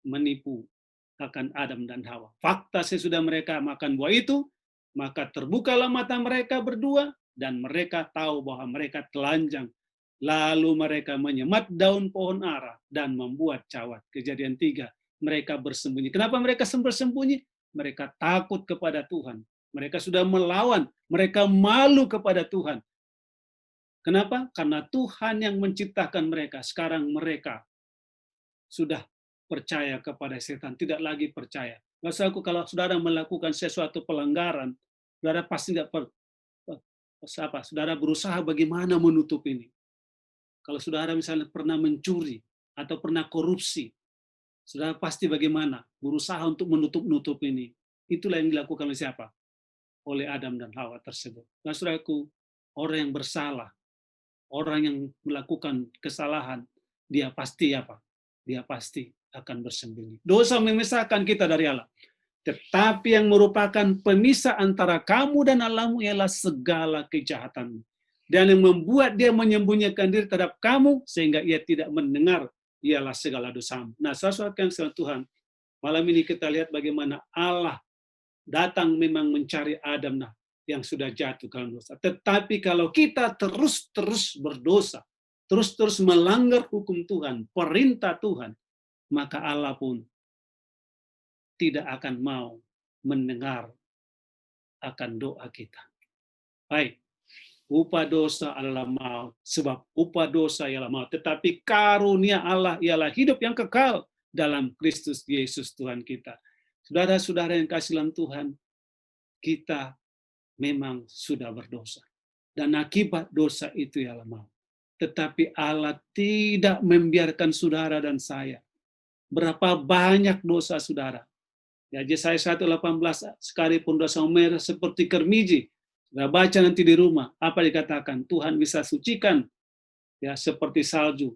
menipu akan Adam dan Hawa. Fakta sesudah mereka makan buah itu, maka terbukalah mata mereka berdua dan mereka tahu bahwa mereka telanjang. Lalu mereka menyemat daun pohon ara dan membuat cawat. Kejadian 3, mereka bersembunyi. Kenapa mereka bersembunyi? Mereka takut kepada Tuhan. Mereka sudah melawan, mereka malu kepada Tuhan. Kenapa? Karena Tuhan yang menciptakan mereka. Sekarang mereka sudah percaya kepada setan, tidak lagi percaya. Maksudku, kalau saudara melakukan sesuatu pelanggaran, saudara pasti saudara berusaha bagaimana menutup ini. Kalau saudara misalnya pernah mencuri atau pernah korupsi, saudara pasti bagaimana berusaha untuk menutup ini. Itulah yang dilakukan oleh siapa? Oleh Adam dan Hawa tersebut. Nah, saudaraku, orang yang bersalah, orang yang melakukan kesalahan, dia pasti apa? Dia pasti akan bersembunyi. Dosa memisahkan kita dari Allah. Tetapi yang merupakan pemisah antara kamu dan Allahmu ialah segala kejahatanmu. Dan yang membuat dia menyembunyikan diri terhadap kamu sehingga ia tidak mendengar ialah segala dosamu. Nah, sesuatu yang sama Tuhan, malam ini kita lihat bagaimana Allah datang memang mencari Adam yang sudah jatuh dalam dosa. Tetapi kalau kita terus-terus berdosa, terus-terus melanggar hukum Tuhan, perintah Tuhan, maka Allah pun tidak akan mau mendengar akan doa kita. Baik, upah dosa adalah maut, sebab upah dosa ialah maut. Tetapi karunia Allah ialah hidup yang kekal dalam Kristus Yesus Tuhan kita. Saudara-saudara yang kasih dalam Tuhan, kita memang sudah berdosa. Dan akibat dosa itu ialah maut. Tetapi Allah tidak membiarkan saudara dan saya. Berapa banyak dosa saudara. Ya, Yesaya 1:18, sekalipun dosa merah seperti kermiji. Sudah baca nanti di rumah, apa dikatakan? Tuhan bisa sucikan ya seperti salju,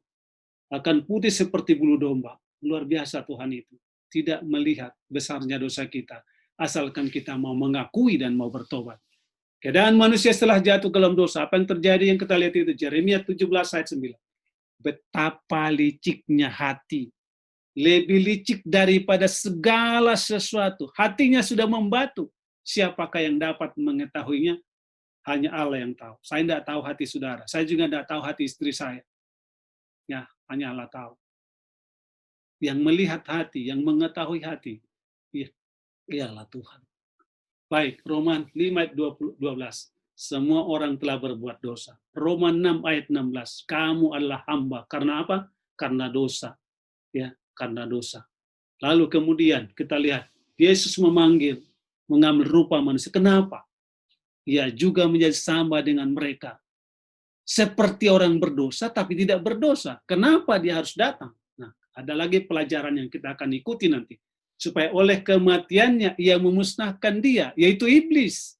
akan putih seperti bulu domba. Luar biasa Tuhan itu. Tidak melihat besarnya dosa kita, asalkan kita mau mengakui dan mau bertobat. Keadaan manusia setelah jatuh ke dalam dosa, apa yang terjadi yang kita lihat itu? Yeremia 17 ayat 9. Betapa liciknya hati, lebih licik daripada segala sesuatu. Hatinya sudah membatu. Siapakah yang dapat mengetahuinya? Hanya Allah yang tahu. Saya tidak tahu hati saudara. Saya juga tidak tahu hati istri saya. Ya, hanya Allah tahu. Yang melihat hati, yang mengetahui hati, ialah Tuhan. Baik, Roma 5 ayat 12. Semua orang telah berbuat dosa. Roma 6 ayat 16. Kamu adalah hamba. Karena apa? Karena dosa. Ya, karena dosa. Lalu kemudian kita lihat Yesus mengambil rupa manusia. Kenapa? Ia juga menjadi sama dengan mereka. Seperti orang berdosa tapi tidak berdosa. Kenapa dia harus datang? Nah, ada lagi pelajaran yang kita akan ikuti nanti. Supaya oleh kematiannya ia memusnahkan dia, yaitu iblis.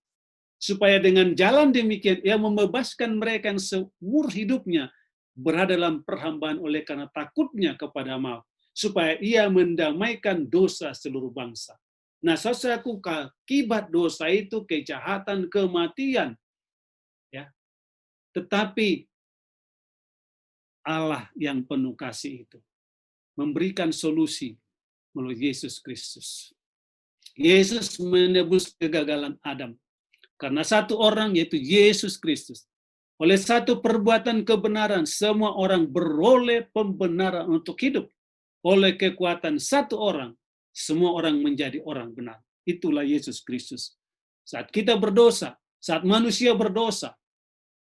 Supaya dengan jalan demikian ia membebaskan mereka yang seumur hidupnya berada dalam perhambaan oleh karena takutnya kepada maut. Supaya ia mendamaikan dosa seluruh bangsa. Nah, saudaraku, akibat dosa itu kejahatan, kematian. Ya. Tetapi Allah yang penuh kasih itu memberikan solusi melalui Yesus Kristus. Yesus menebus kegagalan Adam. Karena satu orang, yaitu Yesus Kristus. Oleh satu perbuatan kebenaran, semua orang beroleh pembenaran untuk hidup. Oleh kekuatan satu orang, semua orang menjadi orang benar. Itulah Yesus Kristus. Saat kita berdosa, saat manusia berdosa,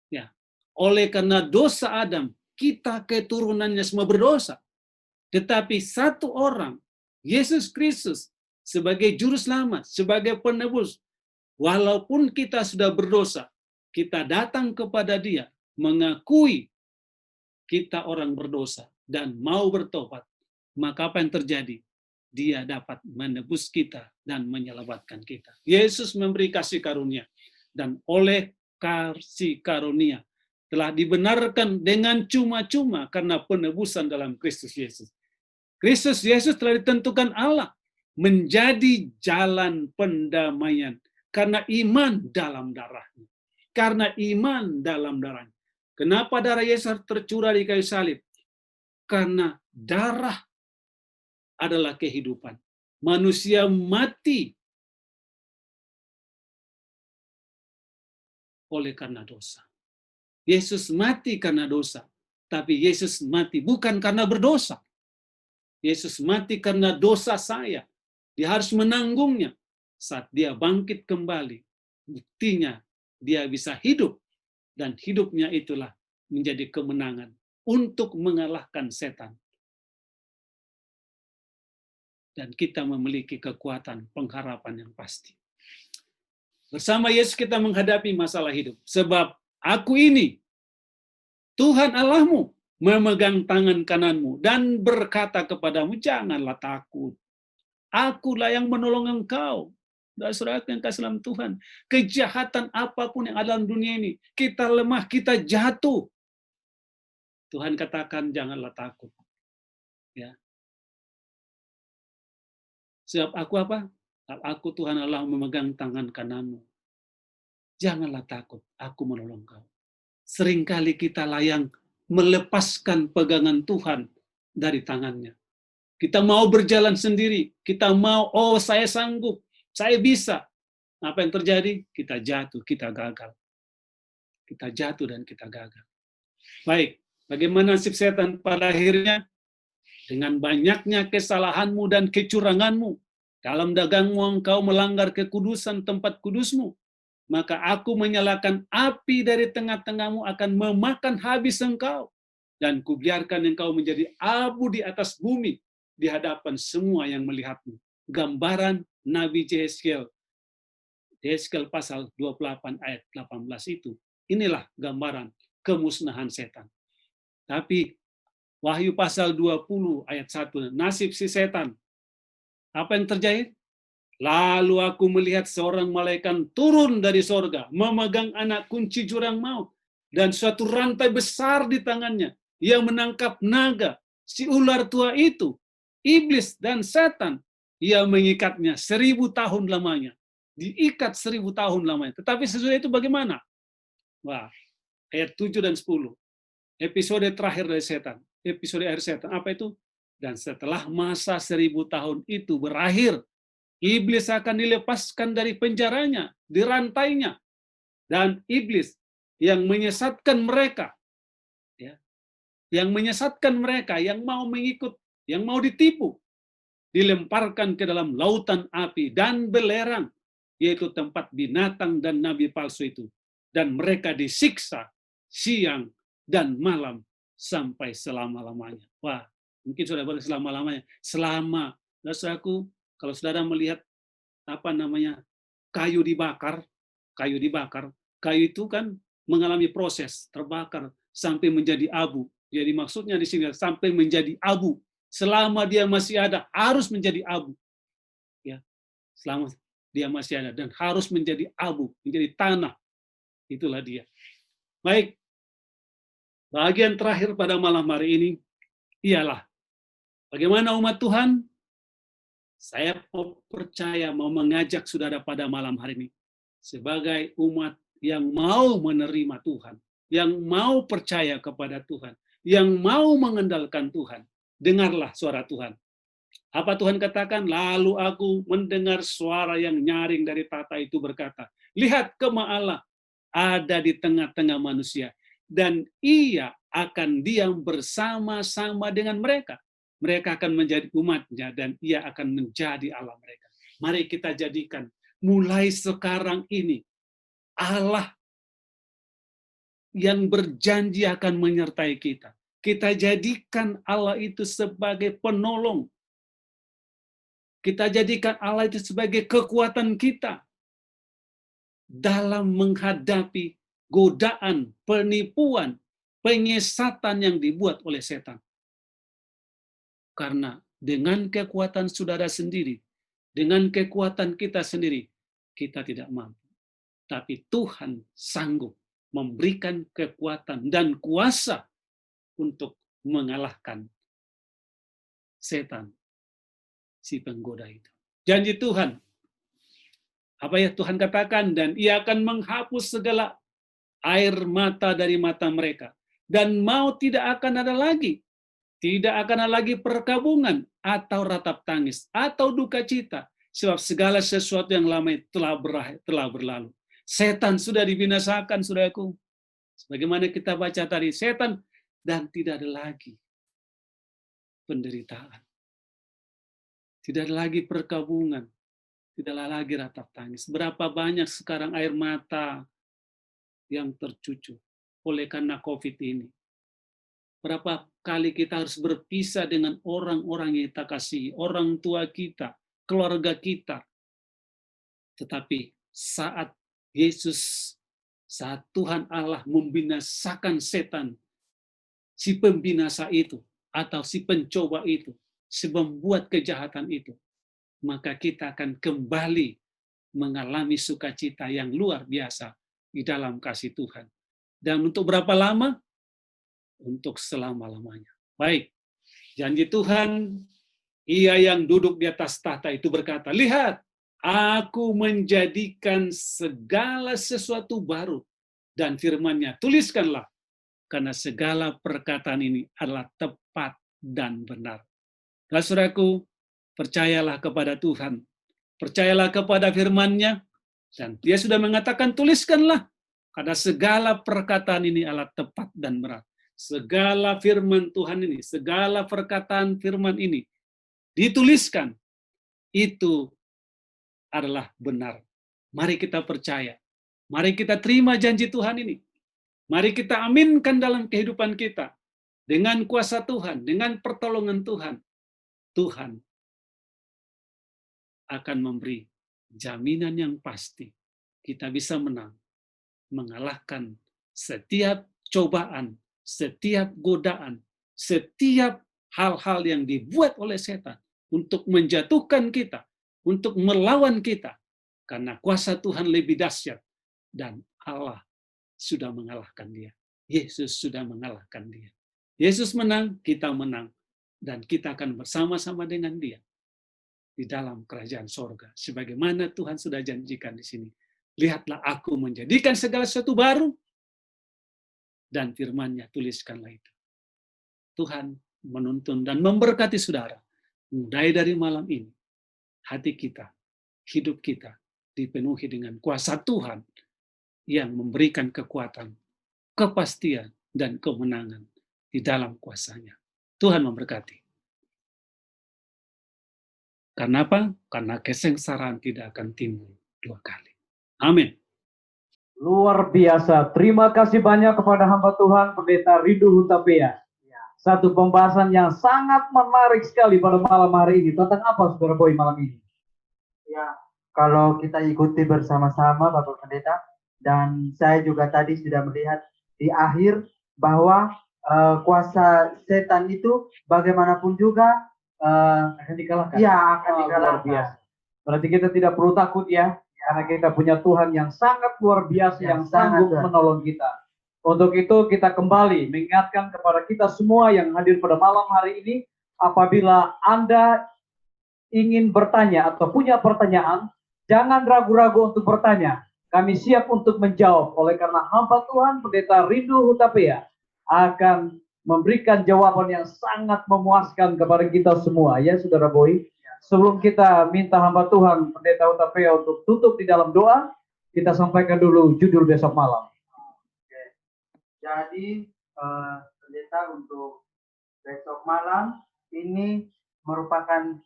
ya, oleh karena dosa Adam, kita keturunannya semua berdosa. Tetapi satu orang, Yesus Kristus, sebagai juru selamat, sebagai penebus, walaupun kita sudah berdosa, kita datang kepada Dia, mengakui kita orang berdosa, dan mau bertobat, maka apa yang terjadi? Dia dapat menebus kita dan menyelamatkan kita. Yesus memberi kasih karunia, dan oleh kasih karunia telah dibenarkan dengan cuma-cuma karena penebusan dalam Kristus Yesus. Kristus Yesus telah ditentukan Allah menjadi jalan pendamaian karena iman dalam darahnya. Karena iman dalam darahnya. Kenapa darah Yesus tercurah di kayu salib? Karena darah adalah kehidupan. Manusia mati oleh karena dosa. Yesus mati karena dosa, tapi Yesus mati bukan karena berdosa. Yesus mati karena dosa saya. Dia harus menanggungnya. Saat dia bangkit kembali, buktinya dia bisa hidup. Dan hidupnya itulah menjadi kemenangan untuk mengalahkan setan. Dan kita memiliki kekuatan pengharapan yang pasti. Bersama Yesus kita menghadapi masalah hidup. Sebab aku ini, Tuhan Allahmu, memegang tangan kananmu dan berkata kepadamu, janganlah takut. Akulah yang menolong engkau. Dan saudara yang kasih dalam Tuhan, kejahatan apapun yang ada dalam dunia ini, kita lemah, kita jatuh. Tuhan katakan, janganlah takut. Ya. Sebab aku apa? Aku Tuhan Allah memegang tangan kananmu. Janganlah takut, aku menolong kau. Seringkali kita lah yang melepaskan pegangan Tuhan dari tangannya. Kita mau berjalan sendiri, kita mau, oh saya sanggup, saya bisa. Apa yang terjadi? Kita jatuh, kita gagal. Kita jatuh dan kita gagal. Baik, bagaimana nasib setan pada akhirnya? Dengan banyaknya kesalahanmu dan kecuranganmu, dalam dagangmu engkau melanggar kekudusan tempat kudusmu, maka aku menyalakan api dari tengah-tengahmu akan memakan habis engkau, dan kubiarkan engkau menjadi abu di atas bumi, di hadapan semua yang melihatmu. Gambaran Nabi Yeskel pasal 28 ayat 18 itu. Inilah gambaran kemusnahan setan. Tapi Wahyu pasal 20 ayat 1, nasib si setan. Apa yang terjadi? Lalu aku melihat seorang malaikat turun dari sorga, memegang anak kunci jurang maut, dan suatu rantai besar di tangannya, yang menangkap naga, si ular tua itu, iblis dan setan. Ia mengikatnya 1000 tahun lamanya. Diikat 1000 tahun lamanya. Tetapi sesudah itu bagaimana? Wah, ayat 7 dan 10. Episode terakhir dari setan. Episode akhir setan. Apa itu? Dan setelah masa 1000 tahun itu berakhir, iblis akan dilepaskan dari penjaranya, dirantainya. Dan iblis yang menyesatkan mereka, ya, yang menyesatkan mereka, yang mau mengikut, yang mau ditipu, dilemparkan ke dalam lautan api dan belerang, yaitu tempat binatang dan nabi palsu itu. Dan mereka disiksa siang dan malam sampai selama-lamanya. Wah, mungkin sudah boleh selama-lamanya. Selama, saudaraku, kalau saudara melihat kayu dibakar, kayu itu kan mengalami proses terbakar sampai menjadi abu. Jadi maksudnya di sini sampai menjadi abu. Selama dia masih ada harus menjadi abu. Ya. Selama dia masih ada dan harus menjadi abu, menjadi tanah. Itulah dia. Baik. Bagian terakhir pada malam hari ini ialah bagaimana umat Tuhan. Saya percaya mau mengajak saudara pada malam hari ini sebagai umat yang mau menerima Tuhan, yang mau percaya kepada Tuhan, yang mau mengandalkan Tuhan. Dengarlah suara Tuhan. Apa Tuhan katakan? Lalu aku mendengar suara yang nyaring dari tahta itu berkata, lihat kemah Allah ada di tengah-tengah manusia, dan ia akan diam bersama-sama dengan mereka. Mereka akan menjadi umatnya, dan ia akan menjadi Allah mereka. Mari kita jadikan mulai sekarang ini Allah yang berjanji akan menyertai kita. Kita jadikan Allah itu sebagai penolong. Kita jadikan Allah itu sebagai kekuatan kita dalam menghadapi godaan, penipuan, penyesatan yang dibuat oleh setan. Karena dengan kekuatan saudara sendiri, dengan kekuatan kita sendiri, kita tidak mampu. Tapi Tuhan sanggup memberikan kekuatan dan kuasa untuk mengalahkan setan, si penggoda itu. Janji Tuhan. Apa ya Tuhan katakan? Dan ia akan menghapus segala air mata dari mata mereka. Dan maut tidak akan ada lagi. Tidak akan ada lagi perkabungan atau ratap tangis atau duka cita. Sebab segala sesuatu yang lama telah berlalu. Setan sudah dibinasakan, saudaraku. Sebagaimana kita baca tadi, setan dan tidak ada lagi penderitaan. Tidak lagi perkabungan, tidaklah lagi ratap tangis. Berapa banyak sekarang air mata yang tercucur oleh karena COVID ini. Berapa kali kita harus berpisah dengan orang-orang yang kita kasihi, orang tua kita, keluarga kita. Tetapi saat Tuhan Allah membinasakan setan, si pembinasa itu, atau si pencoba itu, si membuat kejahatan itu, maka kita akan kembali mengalami sukacita yang luar biasa di dalam kasih Tuhan. Dan untuk berapa lama? Untuk selama-lamanya. Baik, janji Tuhan, Ia yang duduk di atas tahta itu berkata, lihat, aku menjadikan segala sesuatu baru. Dan firman-Nya, tuliskanlah, karena segala perkataan ini adalah tepat dan benar. Nah, saudaraku, percayalah kepada Tuhan, percayalah kepada firman-Nya, dan Dia sudah mengatakan, tuliskanlah, karena segala perkataan ini adalah tepat dan benar. Segala firman Tuhan ini, segala perkataan firman ini dituliskan, itu adalah benar. Mari kita percaya, mari kita terima janji Tuhan ini. Mari kita aminkan dalam kehidupan kita. Dengan kuasa Tuhan, dengan pertolongan Tuhan, Tuhan akan memberi jaminan yang pasti. Kita bisa menang, mengalahkan setiap cobaan, setiap godaan, setiap hal-hal yang dibuat oleh setan untuk menjatuhkan kita, untuk melawan kita. Karena kuasa Tuhan lebih dahsyat dan Allah sudah mengalahkan dia. Yesus sudah mengalahkan dia. Yesus menang, kita menang. Dan kita akan bersama-sama dengan dia di dalam kerajaan sorga. Sebagaimana Tuhan sudah janjikan di sini. Lihatlah aku menjadikan segala sesuatu baru. Dan firman-Nya tuliskanlah itu. Tuhan menuntun dan memberkati saudara. Mulai dari malam ini, hati kita, hidup kita dipenuhi dengan kuasa Tuhan yang memberikan kekuatan, kepastian, dan kemenangan di dalam kuasa-Nya. Tuhan memberkati. Karena apa? Karena kesengsaraan tidak akan timbul dua kali. Amin. Luar biasa. Terima kasih banyak kepada hamba Tuhan Pendeta Rindu Hutapea. Satu pembahasan yang sangat menarik sekali pada malam hari ini. Tentang apa, Saudara Boy, malam ini? Ya, kalau kita ikuti bersama-sama Bapak Pendeta, dan saya juga tadi sudah melihat di akhir bahwa kuasa setan itu bagaimanapun juga Akan dikalahkan. ya akan Luar dikalahkan. biasa. Berarti kita tidak perlu takut ya. Karena kita punya Tuhan yang sangat luar biasa, yang sanggup sangat, menolong kita. Untuk itu kita kembali mengingatkan kepada kita semua yang hadir pada malam hari ini, apabila Anda ingin bertanya atau punya pertanyaan, jangan ragu-ragu untuk bertanya. Kami siap untuk menjawab, oleh karena hamba Tuhan Pendeta Rindu Hutapea akan memberikan jawaban yang sangat memuaskan kepada kita semua, ya Saudara Boy. Sebelum kita minta hamba Tuhan Pendeta Hutapea untuk tutup di dalam doa, kita sampaikan dulu judul besok malam. Oke. Jadi Pendeta untuk besok malam ini merupakan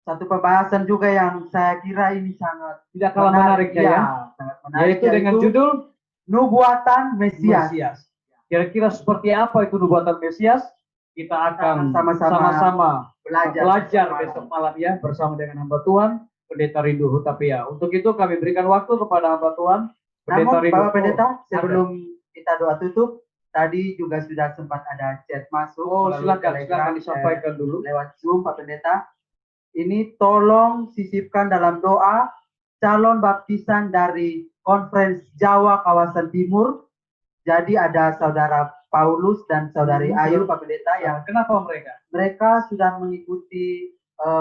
satu pembahasan juga yang saya kira ini sangat Tidak kalah menarik ya. sangat menarik, Yaitu dengan judul Nubuatan Mesias. Mesias. Kira-kira seperti apa itu nubuatan Mesias? Kita akan sama-sama belajar besok malam ya, bersama dengan hamba Tuhan Pendeta Rindu Hutapea. Untuk itu kami berikan waktu kepada hamba Tuhan Pendeta Namun Rindu. Bapak Pendeta, sebelum kita doa tutup, tadi juga sudah sempat ada chat masuk. melalui Silakan Telegram, disampaikan dulu. lewat Zoom Pak Pendeta. Ini tolong sisipkan dalam doa calon baptisan dari Konferensi Jawa kawasan Timur. Jadi ada Saudara Paulus dan Saudari Ayu Pak Pendeta yang Kenapa mereka? mereka sudah mengikuti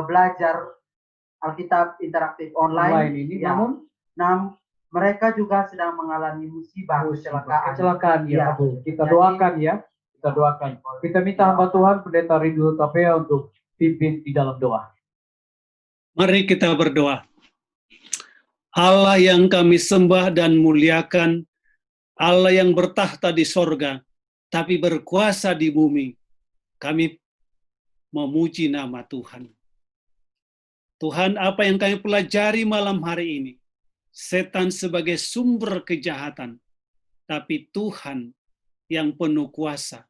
belajar Alkitab interaktif online ini, ya. Namun mereka juga sedang mengalami musibah, Kecelakaan ya, Ya. Pak. Kita Jadi- doakan ya. Kita doakan. Kita minta hamba Tuhan Pendeta Rindu Hutapea untuk pimpin di dalam doa. Mari kita berdoa. Allah yang kami sembah dan muliakan, Allah yang bertahta di sorga, tapi berkuasa di bumi, kami memuji nama Tuhan. Tuhan, apa yang kami pelajari malam hari ini, setan sebagai sumber kejahatan, tapi Tuhan yang penuh kuasa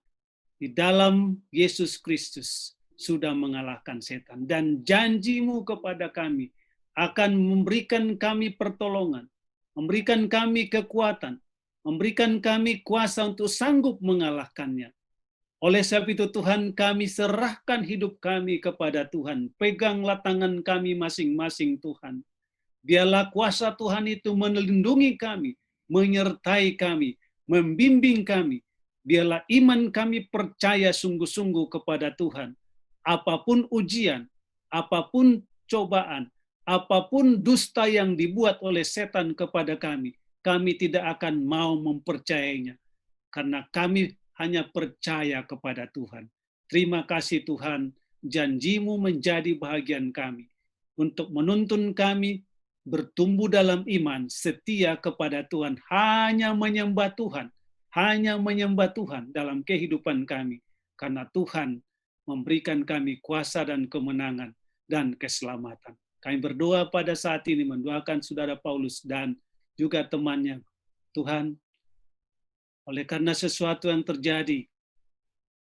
di dalam Yesus Kristus sudah mengalahkan setan. Dan janji-Mu kepada kami akan memberikan kami pertolongan, memberikan kami kekuatan, memberikan kami kuasa untuk sanggup mengalahkannya. Oleh sebab itu Tuhan, kami serahkan hidup kami kepada Tuhan. Peganglah tangan kami masing-masing Tuhan. Biarlah kuasa Tuhan itu melindungi kami, menyertai kami, membimbing kami. Biarlah iman kami percaya sungguh-sungguh kepada Tuhan. Apapun ujian, apapun cobaan, apapun dusta yang dibuat oleh setan kepada kami tidak akan mau mempercayainya. Karena kami hanya percaya kepada Tuhan. Terima kasih Tuhan, janji-Mu menjadi bahagian kami. Untuk menuntun kami bertumbuh dalam iman, setia kepada Tuhan, hanya menyembah Tuhan dalam kehidupan kami. Karena Tuhan memberikan kami kuasa dan kemenangan dan keselamatan. Kami berdoa pada saat ini, mendoakan saudara Paulus dan juga temannya. Tuhan, oleh karena sesuatu yang terjadi,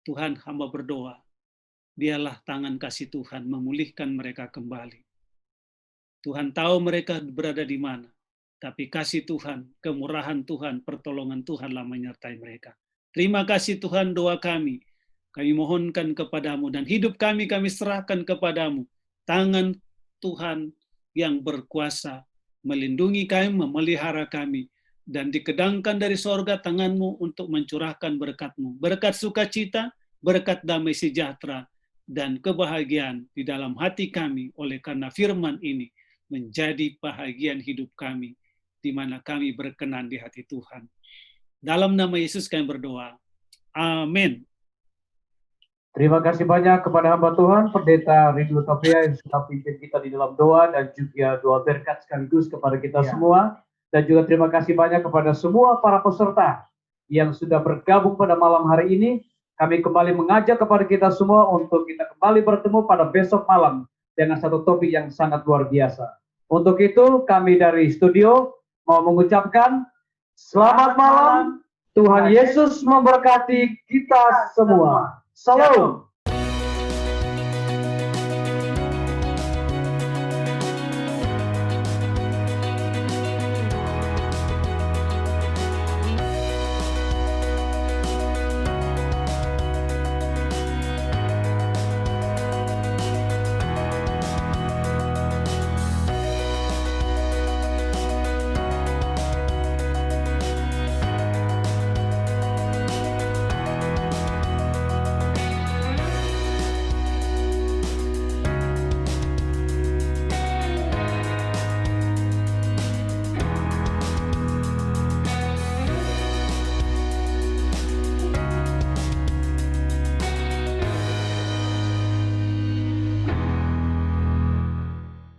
Tuhan, hamba berdoa, biarlah tangan kasih Tuhan memulihkan mereka kembali. Tuhan tahu mereka berada di mana, tapi kasih Tuhan, kemurahan Tuhan, pertolongan Tuhanlah menyertai mereka. Terima kasih Tuhan, doa kami mohonkan kepadamu, dan hidup kami serahkan kepadamu. Tangan Tuhan yang berkuasa melindungi kami, memelihara kami, dan dikedangkan dari sorga tangan-Mu untuk mencurahkan berkat-Mu. Berkat sukacita, berkat damai sejahtera, dan kebahagiaan di dalam hati kami oleh karena firman ini menjadi bahagian hidup kami, di mana kami berkenan di hati Tuhan. Dalam nama Yesus kami berdoa. Amin. Terima kasih banyak kepada hamba Tuhan, Pendeta Ridho Hutapea yang sudah pimpin kita di dalam doa dan juga doa berkat sekaligus kepada kita semua. Dan juga terima kasih banyak kepada semua para peserta yang sudah bergabung pada malam hari ini. Kami kembali mengajak kepada kita semua untuk kita kembali bertemu pada besok malam dengan satu topik yang sangat luar biasa. Untuk itu kami dari studio mau mengucapkan selamat malam. Tuhan Yesus memberkati kita semua. Salam.